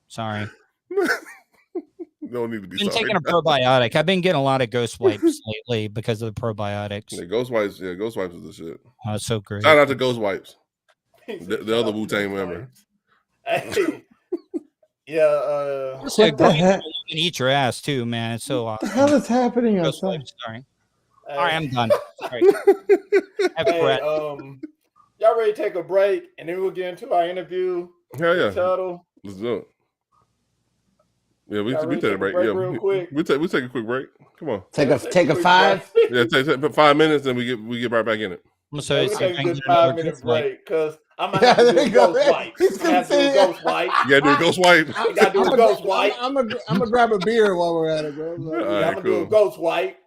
Sorry. No need to be I've been sorry. taking a probiotic. I've been getting a lot of ghost wipes lately because of the probiotics. Yeah, ghost wipes. Yeah, ghost wipes is the shit. Oh, it's so great. Shout out to Ghost Wipes. The other Wu-Tang member. Hey. Yeah. What the heck? You can eat your ass too, man. It's so awesome. What the hell is happening Ghost outside? wipes, sorry. Hey. All right, I'm done. Sorry. Hey, y'all ready to take a break and then we'll get into our interview? Hell yeah. Tuttle. Let's do it. Yeah, we take a break. Real quick. We take a quick break. Come on. Take a 5. Yeah, take 5 minutes, and we get right back in it. So we take a good 5-minute break because I'm gonna have to do a ghost wipe. He's gonna say a ghost wipe. You gotta do a ghost wipe. You gotta do a ghost wipe. I'm gonna grab a beer while we're at it, bro. All I'm right, gonna do a ghost wipe.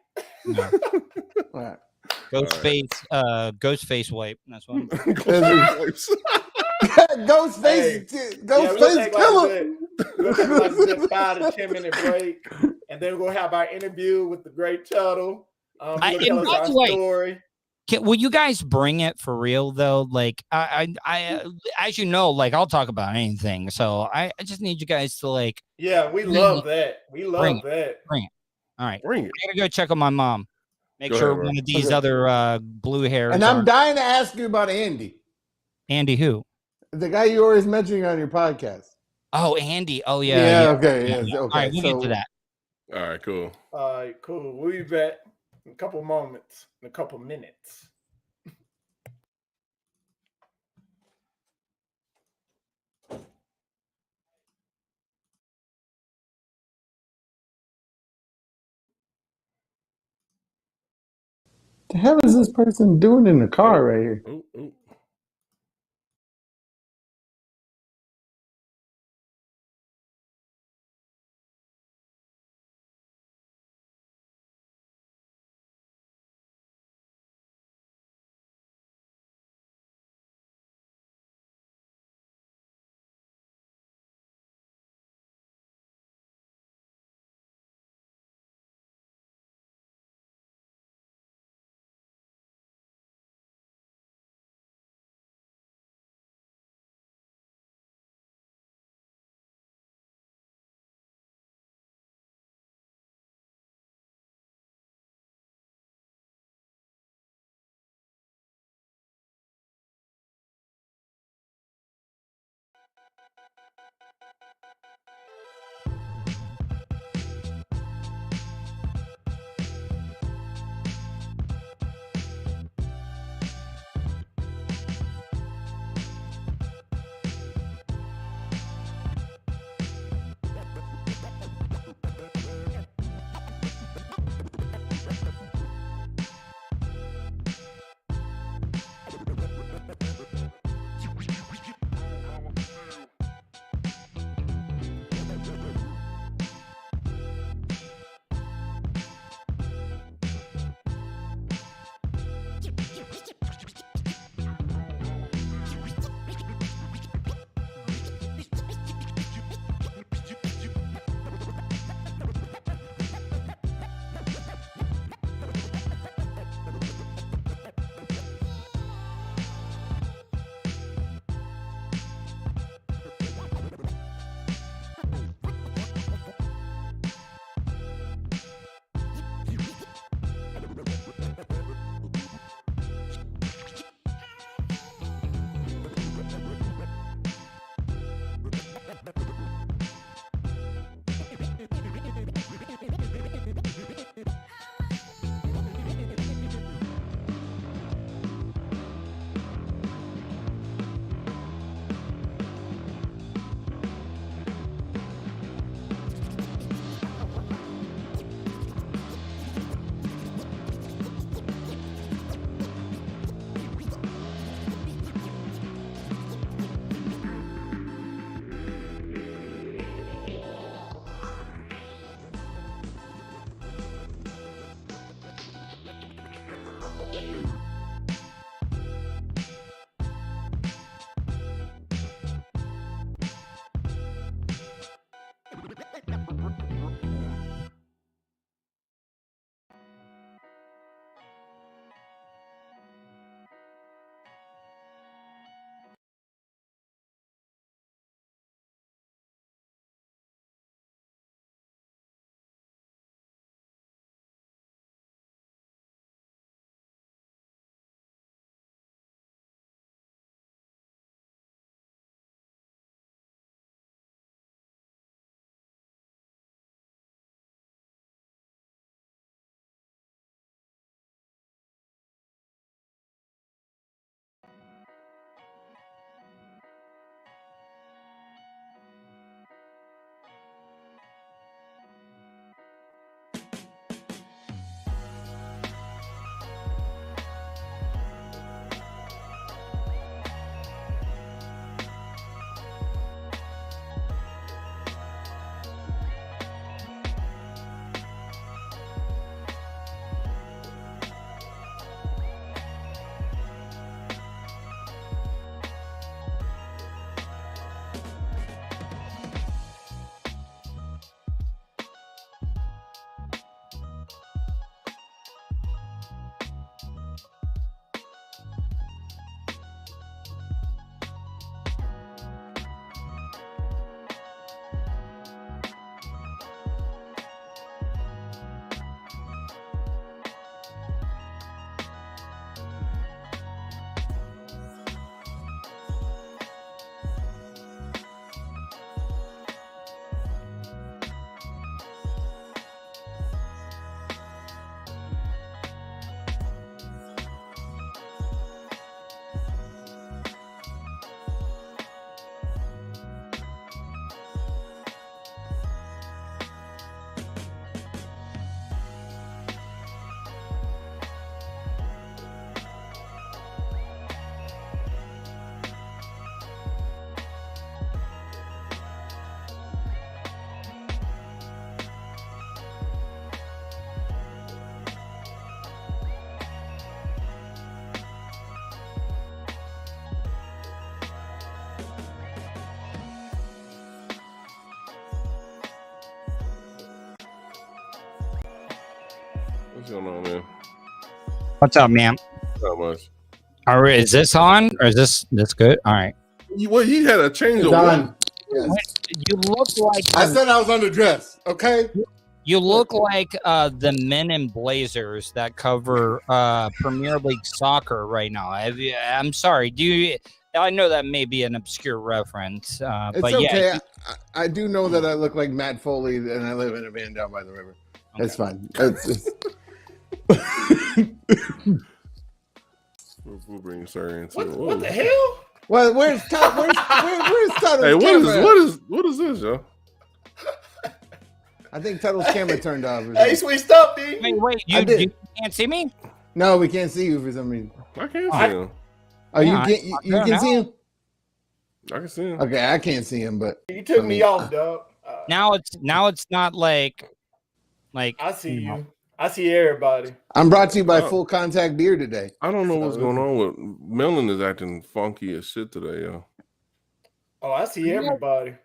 All right. Ghost face wipe. That's what. Ghost face killer. We'll take like a good 5 to 10 minute break, and then we're gonna have our interview with the great Tuttle. Tell us our story. Will you guys bring it for real though? Like I as you know, like I'll talk about anything. So I just need you guys to like. Yeah, we love that. We love that. Bring it. All right. Bring it. I gotta go check on my mom. Make sure one of these other blue hairs. And I'm dying to ask you about Andy. Andy who? The guy you always mentioning on your podcast. Oh, Andy. Oh yeah. Yeah. Okay. Yeah. Okay. All right, we'll get to that. All right. Cool. All right. Cool. We'll be back in a couple moments. In a couple minutes. The hell is this person doing in the car right here? Ooh. What's going on, man? What's up, man? Not much. Is this on or is this good? All right. He had a change It's of on. one. Yes. You look like I said I was underdressed. Okay. you look like the men in blazers that cover Premier League soccer right now. I'm sorry. I know that may be an obscure reference, It's but okay. yeah. I do know that I look like Matt Foley, and I live in a van down by the river. Okay. That's fine. We'll bring Sir into it. What the hell? Well, where's Todd? Where's Todd's Hey, camera? what is this, yo? I think Tuttle's camera turned off. Hey, switched up, dude. Wait, I you did. can't see me? No, we can't see you for some reason. I can't see him. Oh, Yeah, you can see him? I can see him. Okay, I can't see him, but You took me off, dog. Now it's not like I see you. I see everybody. I'm brought to you by Full Contact Beer today. I don't know what's going on with Melon is acting funky as shit today, yo. Oh, I see everybody.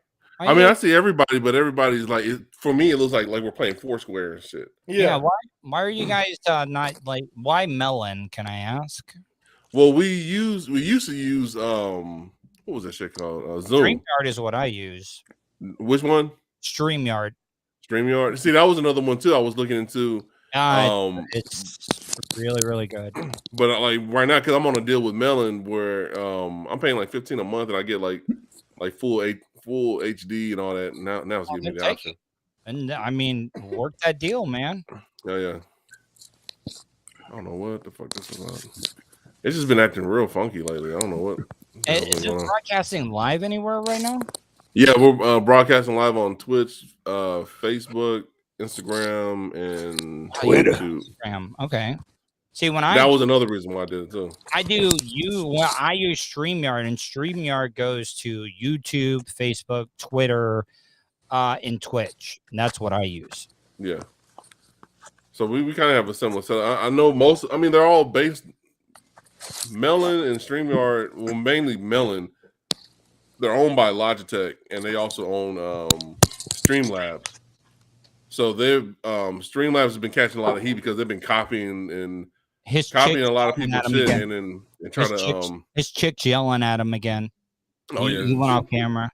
I mean, I see everybody, but everybody's like, for me, it looks like we're playing Foursquare and shit. Yeah. Why are you guys not like? Why Melon? Can I ask? Well, we used to use what was that shit called? Zoom. StreamYard is what I use. Which one? StreamYard. StreamYard. See, that was another one too. I was looking into. It's really, really good. But like right now, because I'm on a deal with Melon where I'm paying like $15 a month, and I get like full HD and all that. Now it's giving me the option. And I mean, work that deal, man. Yeah. I don't know what the fuck this is about. It's just been acting real funky lately. I don't know what. Is it broadcasting live anywhere right now? Yeah, we're broadcasting live on Twitch, Facebook, Instagram, and Twitter. YouTube. Okay. See, that was another reason why I did it too. I use StreamYard, and StreamYard goes to YouTube, Facebook, Twitter, and Twitch. And that's what I use. Yeah. So we kind of have a similar setup. I know most. I mean, they're all based. Melon and StreamYard, well, mainly Melon. They're owned by Logitech, and they also own Streamlabs. So they've Streamlabs has been catching a lot of heat because they've been copying a lot of people's shit and trying to his chick's yelling at him again. Oh yeah, he went off camera.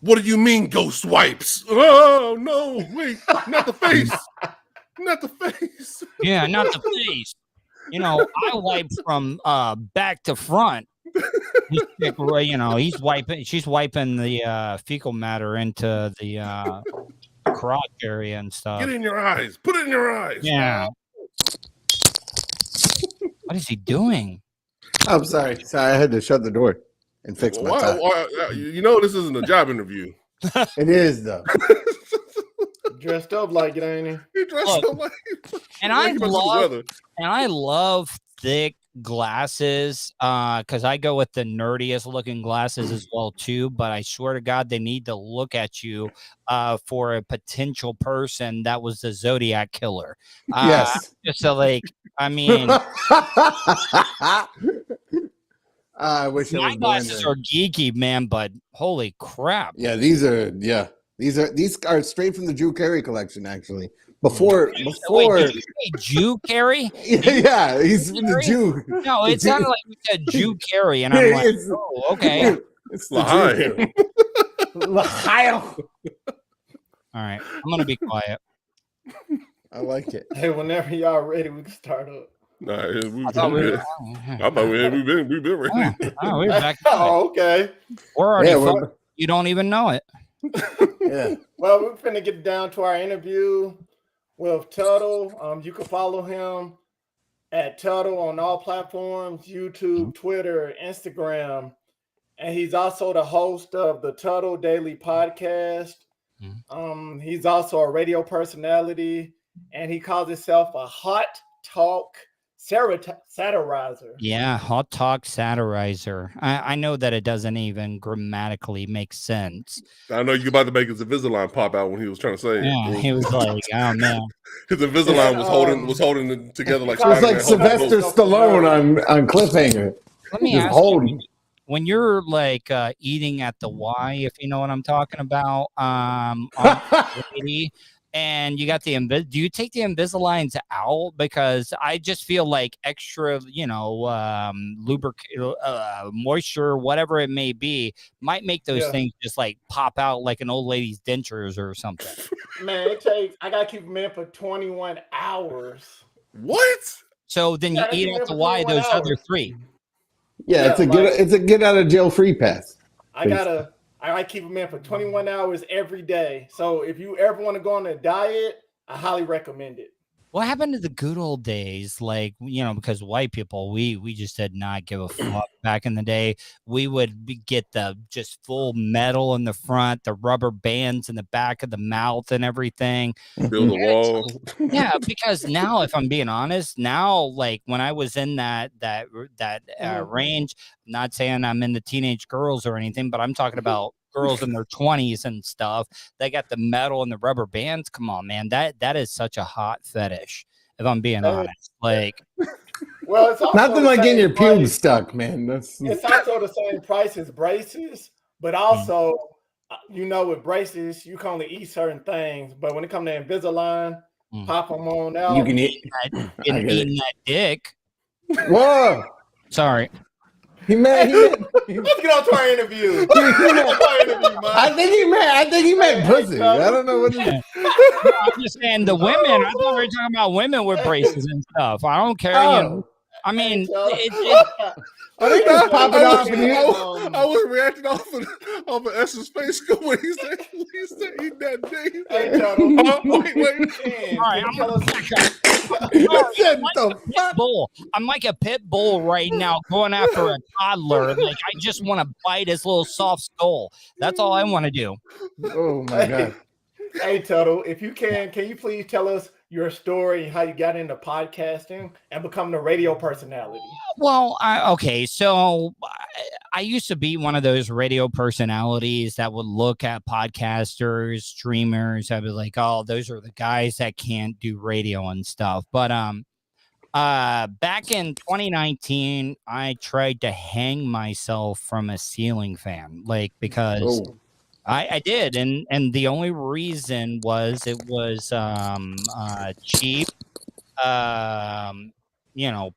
What do you mean ghost wipes? Oh no, wait, not the face. Not the face. Yeah, not the face. You know, I wipe from back to front. She's wiping the fecal matter into the crotch area and stuff. Get in your eyes. Put it in your eyes. Yeah. What is he doing? I'm sorry. I had to shut the door and fix my tie. You know this isn't a job interview. It is though. Dressed up like it, ain't he? He dressed up like and I love thick glasses because I go with the nerdiest looking glasses as well too, but I swear to God they need to look at you for a potential person that was the Zodiac killer. Yes. Just so like, I mean, I wish my glasses are geeky, man, but holy crap. Yeah, these are straight from the Drew Carey collection actually. Before Wait, did you say Jew Carey? Yeah, he's the Jew. No, it sounded like you said Jew Carey, and I'm like, oh, okay. It's the Lahio. All right, I'm gonna be quiet. I like it. Hey, whenever y'all ready, we can start up. Nah, I thought we've been ready. Oh, we're back. Oh, okay. We're already. You don't even know it. Yeah. Well, we're finna get down to our interview with Tuttle. You can follow him at Tuttle on all platforms: YouTube, Twitter, Instagram, and he's also the host of the Tuttle Daily Podcast. He's also a radio personality, and he calls himself a hot talk satirizer. Yeah, hot talk satirizer. I know that it doesn't even grammatically make sense. I know you're about to make his Invisalign pop out when he was trying to say it. Yeah, he was like, oh man. His Invisalign was holding it together like it was like Sylvester Stallone on Cliffhanger. Let me ask you, when you're like eating at the Y, if you know what I'm talking about, and you got the do you take the Invisaligns out? Because I just feel like extra, moisture, whatever it may be, might make those things just like pop out like an old lady's dentures or something. Man, I gotta keep them in for 21 hours. What? So then you eat out to why those other 3. Yeah, it's a get out of jail free pass. I keep them in for 21 hours every day. So if you ever want to go on a diet, I highly recommend it. What happened to the good old days? Like, because white people, we just did not give a fuck back in the day. We would get the just full metal in the front, the rubber bands in the back of the mouth and everything. Build a wall. Yeah, because now, if I'm being honest, like when I was in that range, I'm not saying I'm into teenage girls or anything, but I'm talking about girls in their 20s and stuff. They got the metal and the rubber bands. Come on, man, that is such a hot fetish. If I'm being honest, like, well, it's nothing like getting your pubes stuck, man. It's also the same price as braces, but also, with braces you can only eat certain things. But when it comes to Invisalign, pop them on out. You can eat eating that dick. Whoa! Sorry. Let's get on to our interview. I think he meant pussy. I don't know what. I'm just saying the women. I thought we were talking about women with braces and stuff. I don't care. I mean, I think that's popping off. I was reacting off of S's face when he said eat that dick. Wait. I'm like a pit bull right now going after a toddler. Like, I just want to bite his little soft skull. That's all I want to do. Oh my God. Hey, Tuttle, if you can you please tell us your story, how you got into podcasting and becoming a radio personality? Well, so I used to be one of those radio personalities that would look at podcasters, streamers. I'd be like, oh, those are the guys that can't do radio and stuff. But back in 2019, I tried to hang myself from a ceiling fan, like, because I did, and the only reason was it was cheap.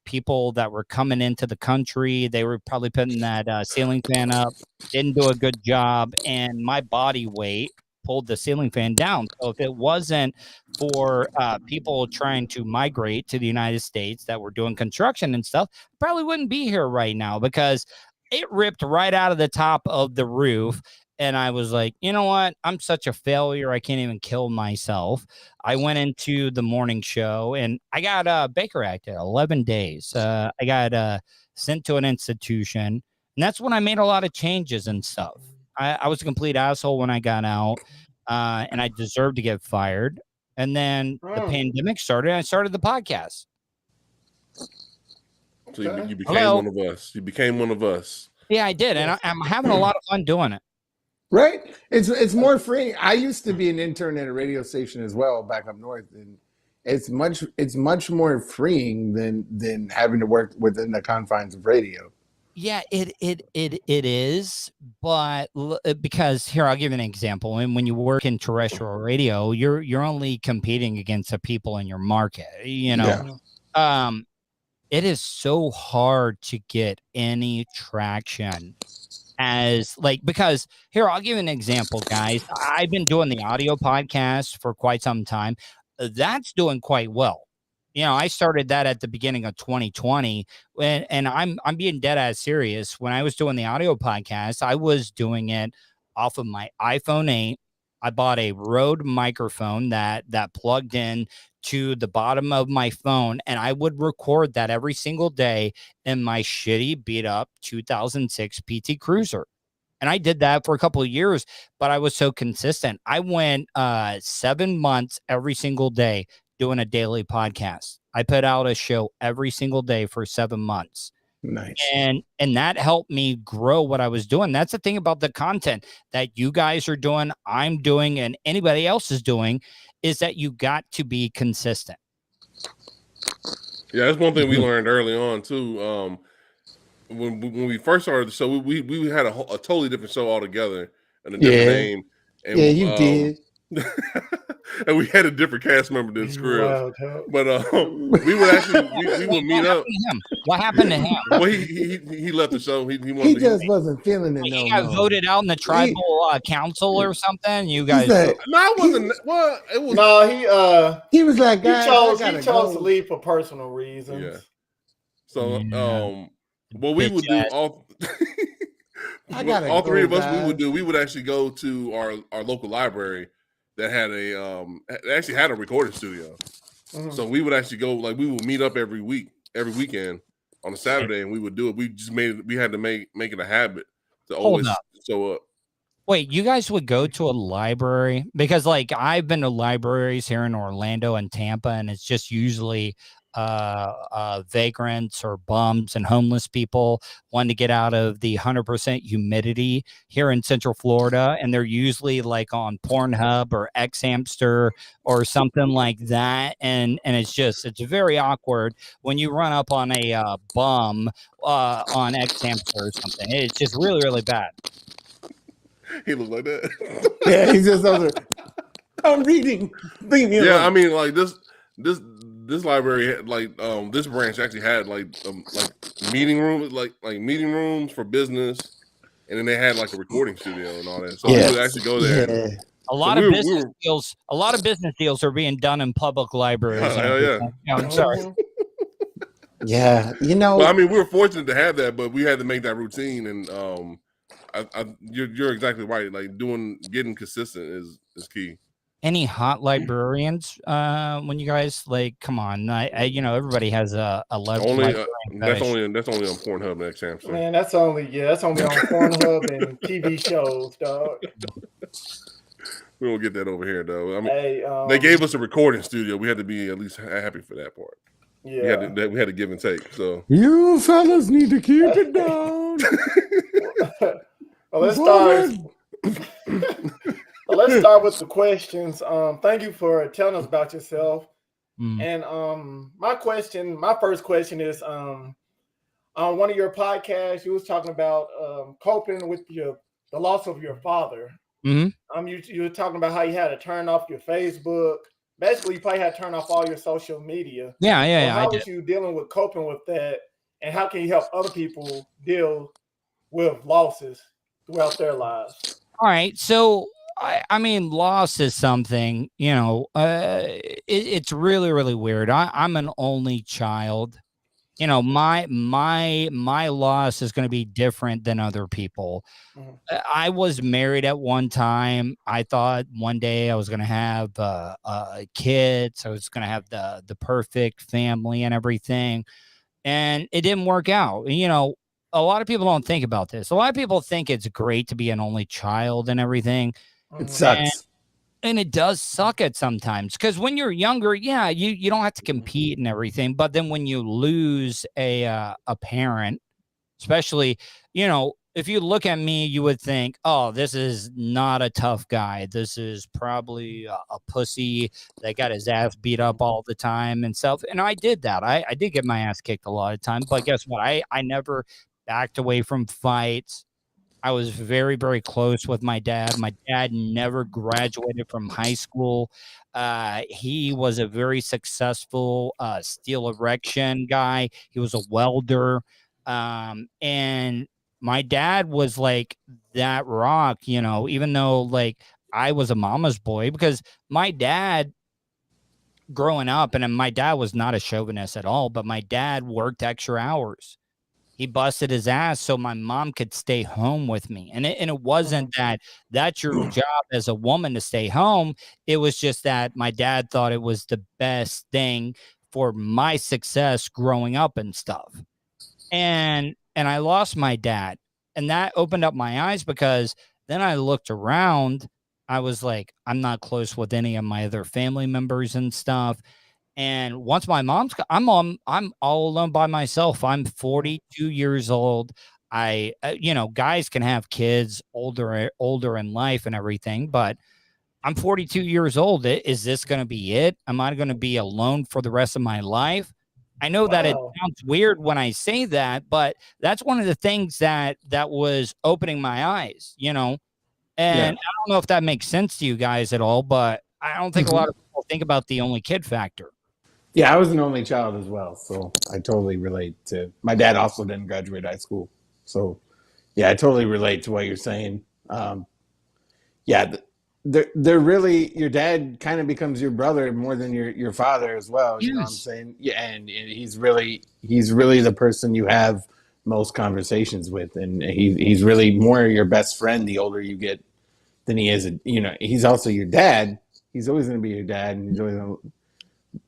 People that were coming into the country, they were probably putting that ceiling fan up, didn't do a good job, and my body weight pulled the ceiling fan down. So if it wasn't for people trying to migrate to the United States that were doing construction and stuff, I probably wouldn't be here right now, because it ripped right out of the top of the roof. And I was like, you know what? I'm such a failure. I can't even kill myself. I went into the morning show and I got Baker acted 11 days. I got sent to an institution. And that's when I made a lot of changes and stuff. I was a complete asshole when I got out, and I deserved to get fired. And then the pandemic started, and I started the podcast. So you became one of us. You became one of us. Yeah, I did. And I'm having a lot of fun doing it. Right? It's more freeing. I used to be an intern at a radio station as well back up north, and it's much more freeing than having to work within the confines of radio. Yeah, it is, but because here, I'll give you an example. And when you work in terrestrial radio, you're only competing against the people in your market. It is so hard to get any traction. Because here, I'll give you an example, guys. I've been doing the audio podcast for quite some time. That's doing quite well. I started that at the beginning of 2020, and I'm being dead ass serious. When I was doing the audio podcast, I was doing it off of my iPhone 8. I bought a Rode microphone that plugged in to the bottom of my phone, and I would record that every single day in my shitty beat up 2006 PT Cruiser. And I did that for a couple of years, but I was so consistent. I went 7 months every single day doing a daily podcast. I put out a show every single day for 7 months. Nice. And that helped me grow what I was doing. That's the thing about the content that you guys are doing, I'm doing, and anybody else is doing, is that you got to be consistent. Yeah, that's one thing we learned early on too. When we first started the show, we had a totally different show altogether and a different name. And, you did. and we had a different cast member than Skrill. But we would actually we would meet up. What happened to him? Well, he left the show. He just wasn't feeling it. He got voted out in the tribal council or something. You guys? No, I wasn't. Well, it was. No, he was like, he chose to leave for personal reasons. Yeah. So what we would do all. all three of us, we would actually go to our local library that had actually had a recording studio. Mm-hmm. So we would actually go, like, we would meet up every weekend on a Saturday, and we would do it. We had to make it a habit to always show up. Wait, you guys would go to a library? Because, like, I've been to libraries here in Orlando and Tampa, and it's just usually vagrants or bums and homeless people wanting to get out of the 100% humidity here in Central Florida, and they're usually like on Pornhub or Xhamster or something like that, and it's very awkward when you run up on a bum on Xhamster or something. It's just really, really bad. He looked like that. Yeah, he's just over there. I'm reading. Yeah, I mean, like this library had, like, this branch actually had like meeting rooms, like meeting rooms for business, and then they had like a recording studio and all that. So we would actually go there. Yeah. A lot of business deals are being done in public libraries. Hell yeah. I'm sorry. Yeah, Well, I mean, we were fortunate to have that, but we had to make that routine, and you're exactly right. Like, getting consistent is key. Any hot librarians when you guys, like, come on, I everybody has a librarian. That's only on Pornhub and Xhamster. Man, that's only on Pornhub and TV shows, dog. We won't get that over here, though. I mean, they gave us a recording studio. We had to be at least happy for that part. Yeah, we had to give and take. So you fellas need to keep it down. Well, let's start. Let's start with the questions. Thank you for telling us about yourself. And my first question is, on one of your podcasts, you was talking about coping with the loss of your father. Mm-hmm. You were talking about how you had to turn off your Facebook. Basically, you probably had to turn off all your social media. Yeah. How was you dealing with coping with that, and how can you help other people deal with losses throughout their lives? All right, so I mean, loss is something, it's really, really weird. I'm an only child. My loss is going to be different than other people. Mm-hmm. I was married at one time. I thought one day I was going to have kids. I was going to have the perfect family and everything. And it didn't work out. A lot of people don't think about this. A lot of people think it's great to be an only child and everything. It sucks. And it does suck at sometimes, because when you're younger, yeah, you don't have to compete and everything. But then when you lose a parent, especially, if you look at me, you would think, oh, this is not a tough guy. This is probably a pussy that got his ass beat up all the time and stuff. And I did that. I did get my ass kicked a lot of times. But guess what? I never backed away from fights. I was very, very close with my dad. My dad never graduated from high school. He was a very successful steel erection guy. He was a welder. And my dad was like that rock, even though, like, I was a mama's boy, because my dad growing up, and my dad was not a chauvinist at all, but my dad worked extra hours. He busted his ass so my mom could stay home with me. And it wasn't that that's your job as a woman to stay home. It was just that my dad thought it was the best thing for my success growing up and stuff. And I lost my dad. And that opened up my eyes, because then I looked around. I was like, I'm not close with any of my other family members and stuff. And once my I'm all alone by myself. I'm 42 years old. Guys can have kids older in life and everything, but I'm 42 years old. Is this going to be it? Am I going to be alone for the rest of my life? I know that it sounds weird when I say that, but that's one of the things that was opening my eyes, And I don't know if that makes sense to you guys at all, but I don't think a lot of people think about the only kid factor. Yeah, I was an only child as well, so I totally relate to. My dad also didn't graduate high school, so yeah, I totally relate to what you're saying. Yeah, they're really, your dad kind of becomes your brother more than your father as well. Yes. You know what I'm saying? Yeah, and he's really the person you have most conversations with, and he's really more your best friend the older you get than he is. You know, he's also your dad. He's always going to be your dad, and he's always gonna,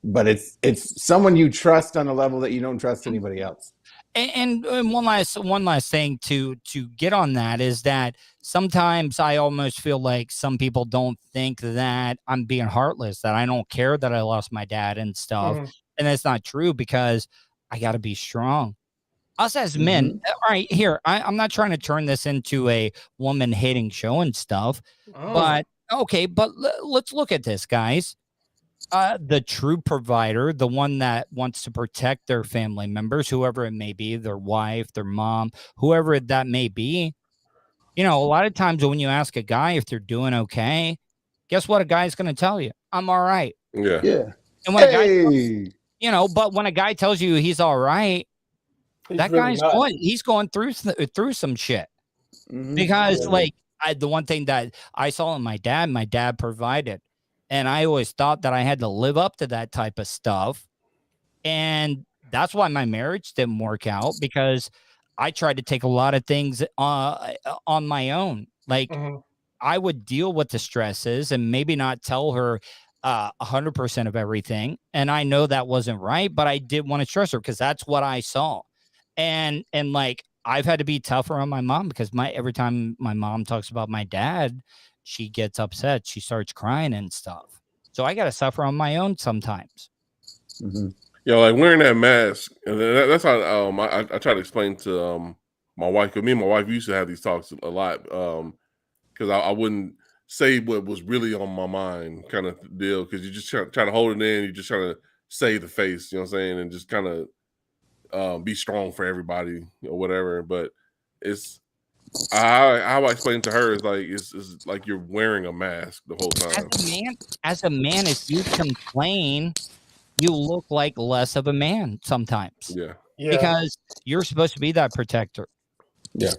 but it's someone you trust on a level that you don't trust anybody else. And one last thing to get on that is that sometimes I almost feel like some people don't think that I'm being heartless, that I don't care that I lost my dad and stuff. And that's not true, because I got to be strong. Us as men, all right, here, I'm not trying to turn this into a woman hating show and stuff, but okay, but let's look at this, guys. The true provider, the one that wants to protect their family members, whoever it may be, their wife, their mom, whoever that may be. You know, a lot of times when you ask a guy if they're doing okay, guess what a guy's going to tell you? I'm all right. Yeah. And when a guy, you know, but when a guy tells you he's all right, that guy's going through some shit. Because like the one thing that I saw in my dad provided. And I always thought that I had to live up to that type of stuff. And that's why my marriage didn't work out, because I tried to take a lot of things on my own. Like I would deal with the stresses and maybe not tell her 100% of everything. And I know that wasn't right, but I did want to stress her because that's what I saw. And like, I've had to be tougher on my mom, because every time my mom talks about my dad, she gets upset. She starts crying and stuff. So I got to suffer on my own sometimes. Yeah, like wearing that mask. And that's how I try to explain to my wife. Because me and my wife used to have these talks a lot. Because I wouldn't say what was really on my mind, kind of deal. Because you just try to hold it in. You're just trying to save the face. You know what I'm saying? And just kind of be strong for everybody or whatever. But it's how I explain to her is like it's like you're wearing a mask the whole time. As a man, if you complain, you look like less of a man sometimes. Yeah. Because you're supposed to be that protector. Yeah.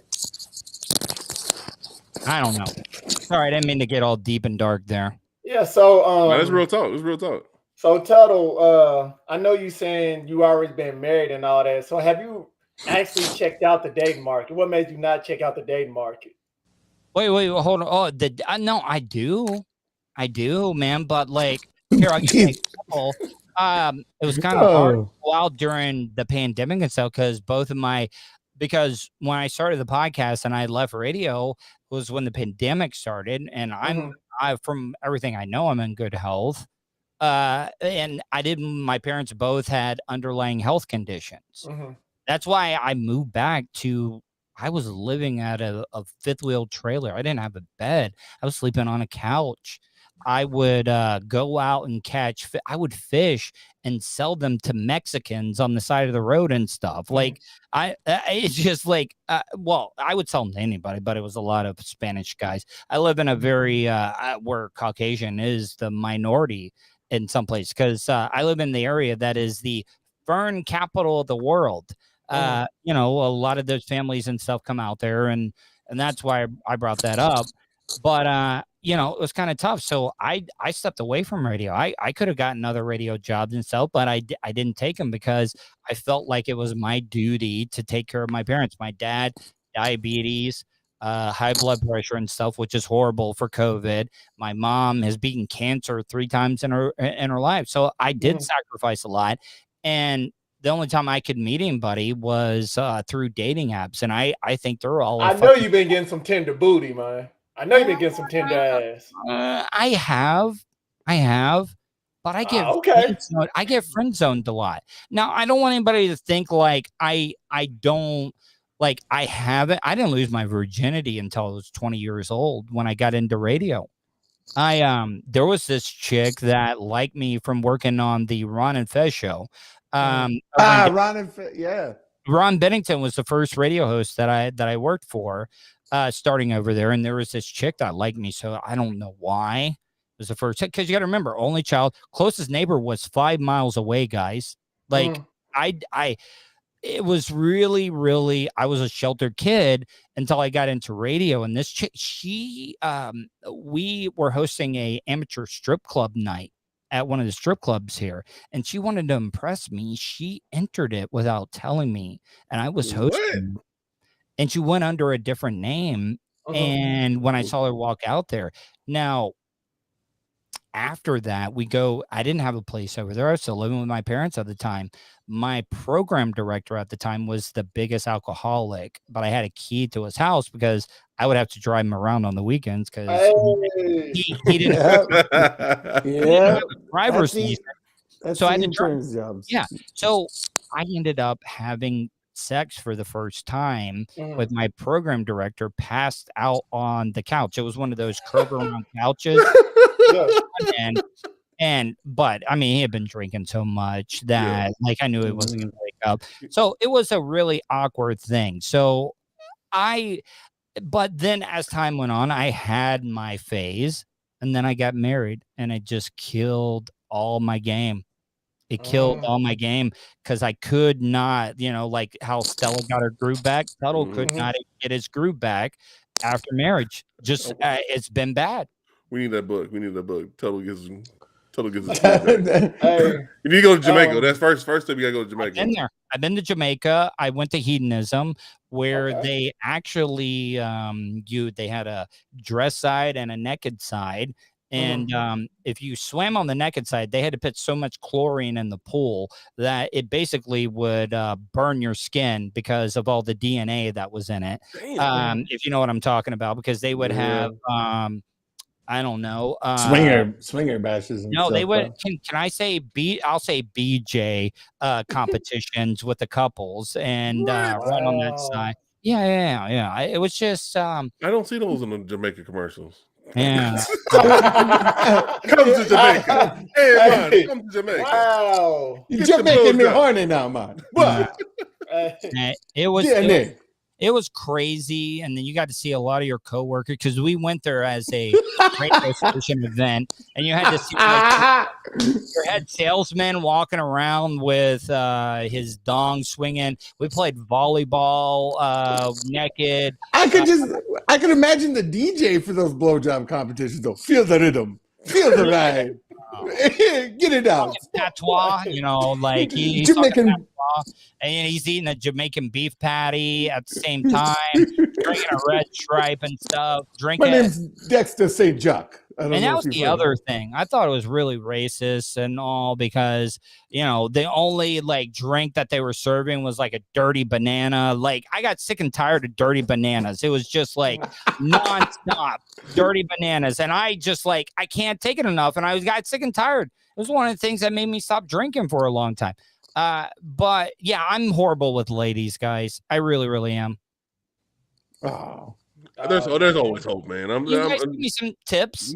I don't know. Sorry, I didn't mean to get all deep and dark there. Yeah. So no, that's real talk. It's real talk. So Tuttle, I know you saying you already been married and all that. So have you actually checked out the dating market? What made you not check out the dating market? Wait, hold on. Oh, no, I do, man. But like, here, I'll give you an example. It was kind of hard to go out during the pandemic and stuff, because when I started the podcast and I left radio was when the pandemic started, and I from everything I know, I'm in good health. And my parents both had underlying health conditions. That's why I moved back I was living at a fifth wheel trailer. I didn't have a bed. I was sleeping on a couch. I would go out and I would fish and sell them to Mexicans on the side of the road and stuff. Like it's just like, well, I would sell them to anybody, but it was a lot of Spanish guys. I live in a very, where Caucasian is the minority in some place, because I live in the area that is the fern capital of the world. You know, a lot of those families and stuff come out there, and that's why I brought that up. But you know, it was kind of tough. So I stepped away from radio. I could have gotten other radio jobs and stuff, but I didn't take them because I felt like it was my duty to take care of my parents. My dad, diabetes, high blood pressure and stuff, which is horrible for COVID. My mom has beaten cancer 3 times in her life. So I did sacrifice a lot. And the only time I could meet anybody was through dating apps. And I think they're all. I know you've been getting some tender booty, man. I know you've been getting some tender ass. I have, but I get I get friend zoned a lot. Now, I don't want anybody to think like I don't, like I didn't lose my virginity until I was 20 years old when I got into radio. There was this chick that liked me from working on the Ron and Fez show. Ron and Fez, yeah. Ron Bennington was the first radio host that I worked for, starting over there. And there was this chick that liked me. So I don't know why. was the first, because you got to remember, only child, closest neighbor was 5 miles away, guys. Like it was really, really, I was a sheltered kid until I got into radio. And this chick, we were hosting a amateur strip club night at one of the strip clubs here, and she wanted to impress me. She entered it without telling me, and I was hosting. And she went under a different name. And when I saw her walk out there, now, after that, I didn't have a place over there. I was still living with my parents at the time. My program director at the time was the biggest alcoholic, but I had a key to his house because I would have to drive him around on the weekends because he didn't have a driver's license. So I had to drive. Yeah. So I ended up having sex for the first time with my program director passed out on the couch. It was one of those curve around couches. But I mean, he had been drinking so much that like I knew it wasn't gonna wake up. So it was a really awkward thing. So but then as time went on, I had my phase, and then I got married, and it just killed all my game. It killed all my game because I could not, like how Stella got her groove back. Tuttle could not get his groove back after marriage. Just it's been bad. We need that book. Tuttle gets his Hey, you need to go to Jamaica. That's first step. You gotta go to Jamaica. I've been to Jamaica. I went to Hedonism, where they actually they had a dress side and a naked side. And if you swam on the naked side, they had to put so much chlorine in the pool that it basically would burn your skin because of all the DNA that was in it. If you know what I'm talking about, because they would have I don't know. Swinger bashes. And no, they would. Can I say I'll say BJ competitions with the couples and right on that side. Yeah. It was just. I don't see those in the Jamaica commercials. Yeah. Come to Jamaica. Hey, man, come to Jamaica. Wow. You're making me horny now, man. What? It was crazy, and then you got to see a lot of your coworkers because we went there as a radio station event, and you had to see your head salesman walking around with his dong swinging. We played volleyball naked. I could imagine the DJ for those blowjob competitions though. Feel the rhythm, feel the ride. Get it out. Patois, like he's Jamaican. And he's eating a Jamaican beef patty at the same time, drinking a red stripe and stuff. My name's Dexter St. Jacques. And that was the other thing. I thought it was really racist and all because, the only drink that they were serving was like a dirty banana. Like I got sick and tired of dirty bananas. It was just like nonstop dirty bananas. And I just I can't take it enough. And I got sick and tired. It was one of the things that made me stop drinking for a long time. But yeah, I'm horrible with ladies, guys. I really, really am. Oh. There's always hope, man. You guys give me some tips.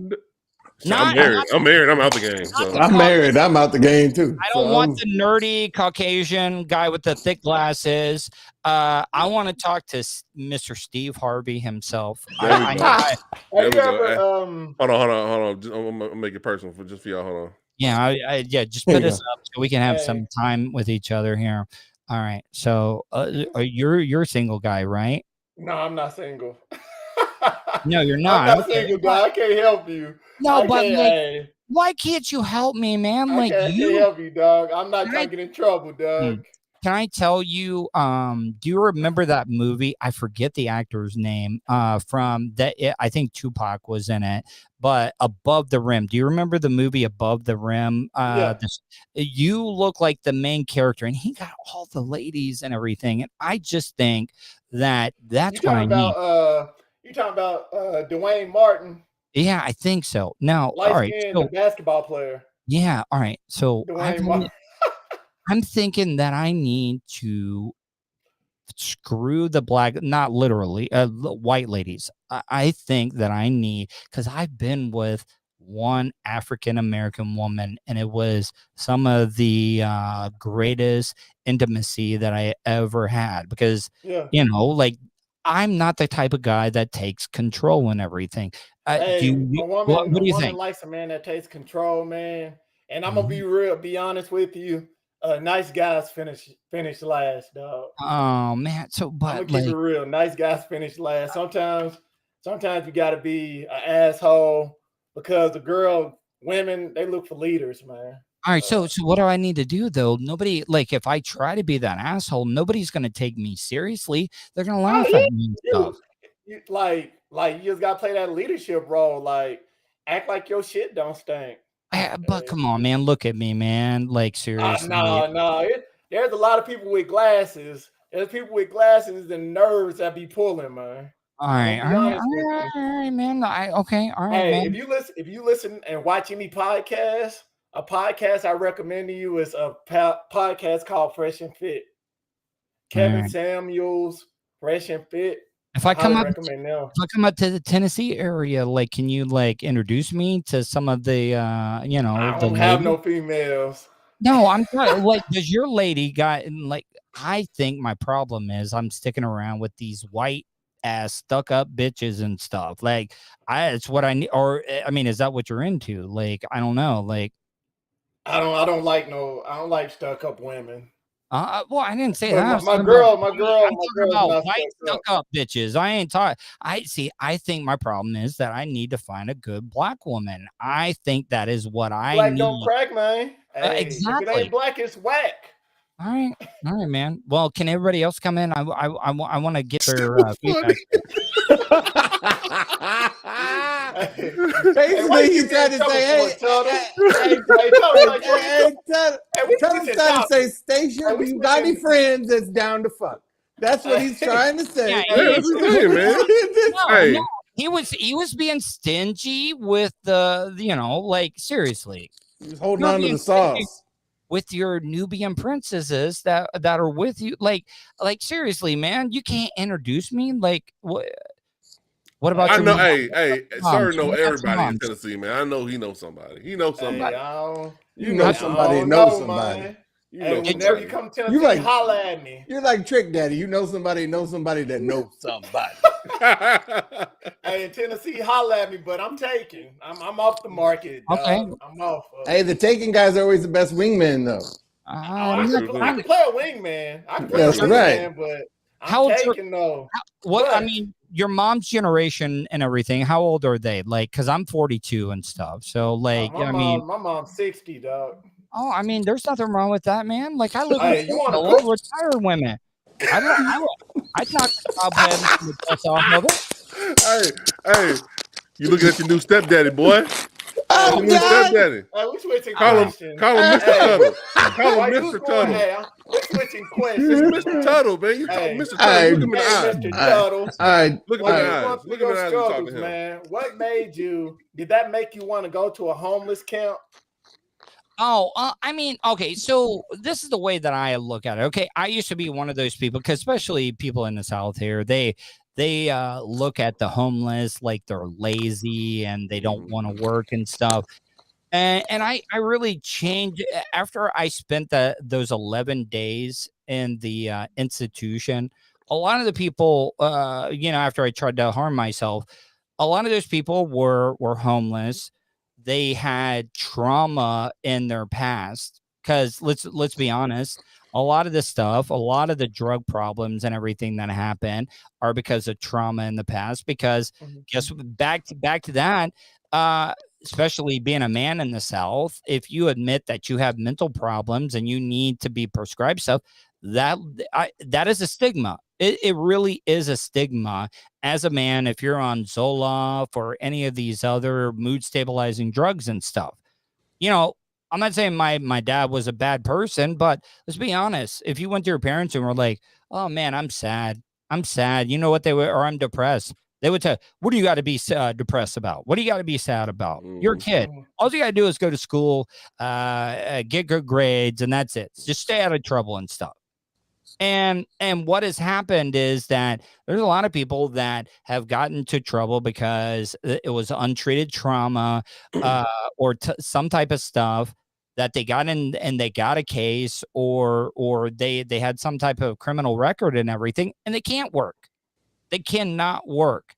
I'm married. I'm out the game. So. I'm married. I'm out the game too. I don't want the nerdy Caucasian guy with the thick glasses. I want to talk to Mr. Steve Harvey himself. Hold on. I'm gonna make it personal for y'all. Hold on. Yeah, just put us up so we can have some time with each other here. All right. So you're a single guy, right? No, I'm not single. No, you're not. I'm not single, guy. I can't help you. No, but why can't you help me, man? I can't help you, dog. I'm not trying to get in trouble, dog. Can I tell you? Do you remember that movie? I forget the actor's name. From that, I think Tupac was in it. But Above the Rim. Do you remember the movie Above the Rim? You look like the main character, and he got all the ladies and everything. And I just think that's what I need. You talking about Dwayne Martin? Yeah, I think so. Now, all right, the basketball player. Yeah, all right. So I'm thinking that I need to screw the not literally, white ladies. I think that I need, because I've been with one African-American woman, and it was some of the greatest intimacy that I ever had because, I'm not the type of guy that takes control and everything. Hey, what do you think? Likes a man that takes control, man. And I'm gonna be honest with you. Nice guys finish last, dog. Oh man, I'm gonna keep it real. Nice guys finish last. Sometimes you gotta be an asshole because women, they look for leaders, man. All right, so what do I need to do though? Nobody, like, if I try to be that asshole, nobody's gonna take me seriously. They're gonna laugh at me and stuff. You just gotta play that leadership role. Like, act like your shit don't stink. But come on, man, look at me, man. Like, seriously. No. There's a lot of people with glasses. There's people with glasses and nerves that be pulling, man. All right, man. All right, man. If you listen and watch any podcast, a podcast I recommend to you is a podcast called Fresh and Fit. Kevin Samuels, Fresh and Fit. If I come up to the Tennessee area, like, can you like introduce me to some of the I don't have no females. No, I'm not, like, does your lady got, like, I think my problem is I'm sticking around with these white ass stuck up bitches and stuff. Like, it's what I need. Or I mean, is that what you're into? Like, I don't know. Like, I don't like stuck up women. Well, I didn't say that. My girl. I'm talking about white stuck up bitches. I ain't talking. I think my problem is that I need to find a good black woman. I think that is what I black need. Don't crack, man. Hey, exactly. If it ain't black, it's whack. All right, man. Well, can everybody else come in? I want to get their feedback. Basically, he's trying to say, trying to say, Station, you got any friends that's down to fuck? That's what he's trying to say. No, he was being stingy with the, like, seriously. He's holding on to the sauce. With your Nubian princesses that are with you, like seriously, man, you can't introduce me. Like, what about? I know. Hey, sir, know everybody in Tennessee, man. I know he knows somebody. He knows somebody. You know somebody knows somebody. Whenever you come to Tennessee, holla at me. You're like Trick Daddy. You know somebody that knows somebody. Hey, in Tennessee, holla at me, but I'm taking. I'm off the market. Okay. I'm off. Hey, the taking guys are always the best wingmen, though. I can play a wingman. That's right. But I'm taking though. I mean, your mom's generation and everything. How old are they? Like, because I'm 42 and stuff. So, like, my mom's 60, dog. Oh, I mean, there's nothing wrong with that, man. Like, I live with a lot of retired women. I'd knock the cobwebs and the dust off of it. Hey, you looking at your new stepdaddy, boy? New stepdaddy. We switching Call him Mr. Tuttle. Call him Mr. Tuttle. We're switching questions. It's Mr. Tuttle, man. You call him Mr. Tuttle. Look him in the eyes. Mr. Tuttle. All right. Look him in the eyes. Look him in the eyes and talk to him. Man, what did that make you want to go to a homeless camp? Oh, I mean, okay, so this is the way that I look at it. Okay, I used to be one of those people, because especially people in the South here, they look at the homeless like they're lazy and they don't want to work and stuff. And I really changed after I spent those 11 days in the institution. A lot of the people, after I tried to harm myself, a lot of those people were homeless. They had trauma in their past, because let's be honest, a lot of this stuff, a lot of the drug problems and everything that happen are because of trauma in the past. Because guess what, back to that, especially being a man in the South, if you admit that you have mental problems and you need to be prescribed stuff, that is a stigma. It really is a stigma as a man if you're on Zoloft or any of these other mood stabilizing drugs and stuff. I'm not saying my dad was a bad person, but let's be honest. If you went to your parents and were like, "Oh man, I'm sad. You know what they were, or I'm depressed." They would tell, "What do you got to be depressed about? What do you got to be sad about? You're a kid. All you got to do is go to school, get good grades, and that's it. Just stay out of trouble and stuff." And what has happened is that there's a lot of people that have gotten into trouble because it was untreated trauma or some type of stuff that they got in, and they got a case, or they had some type of criminal record and everything, and they can't work. They cannot work.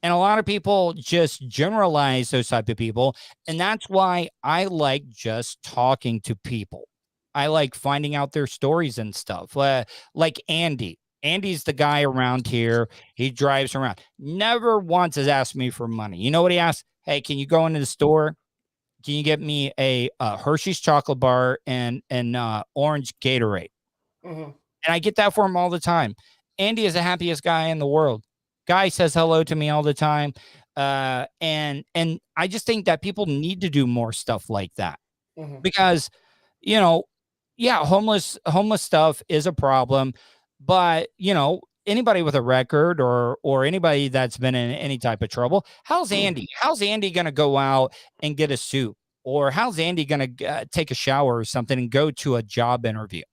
And a lot of people just generalize those type of people. And that's why I like just talking to people. I like finding out their stories and stuff. Like Andy. Andy's the guy around here. He drives around. Never once has asked me for money. You know what he asked? Hey, can you go into the store? Can you get me a Hershey's chocolate bar and orange Gatorade? Mm-hmm. And I get that for him all the time. Andy is the happiest guy in the world. Guy says hello to me all the time. And I just think that people need to do more stuff like that. Mm-hmm. Because, you know, yeah, homeless stuff is a problem, but you know, anybody with a record or anybody that's been in any type of trouble, how's Andy going to go out and get a suit, or how's Andy going to take a shower or something and go to a job interview?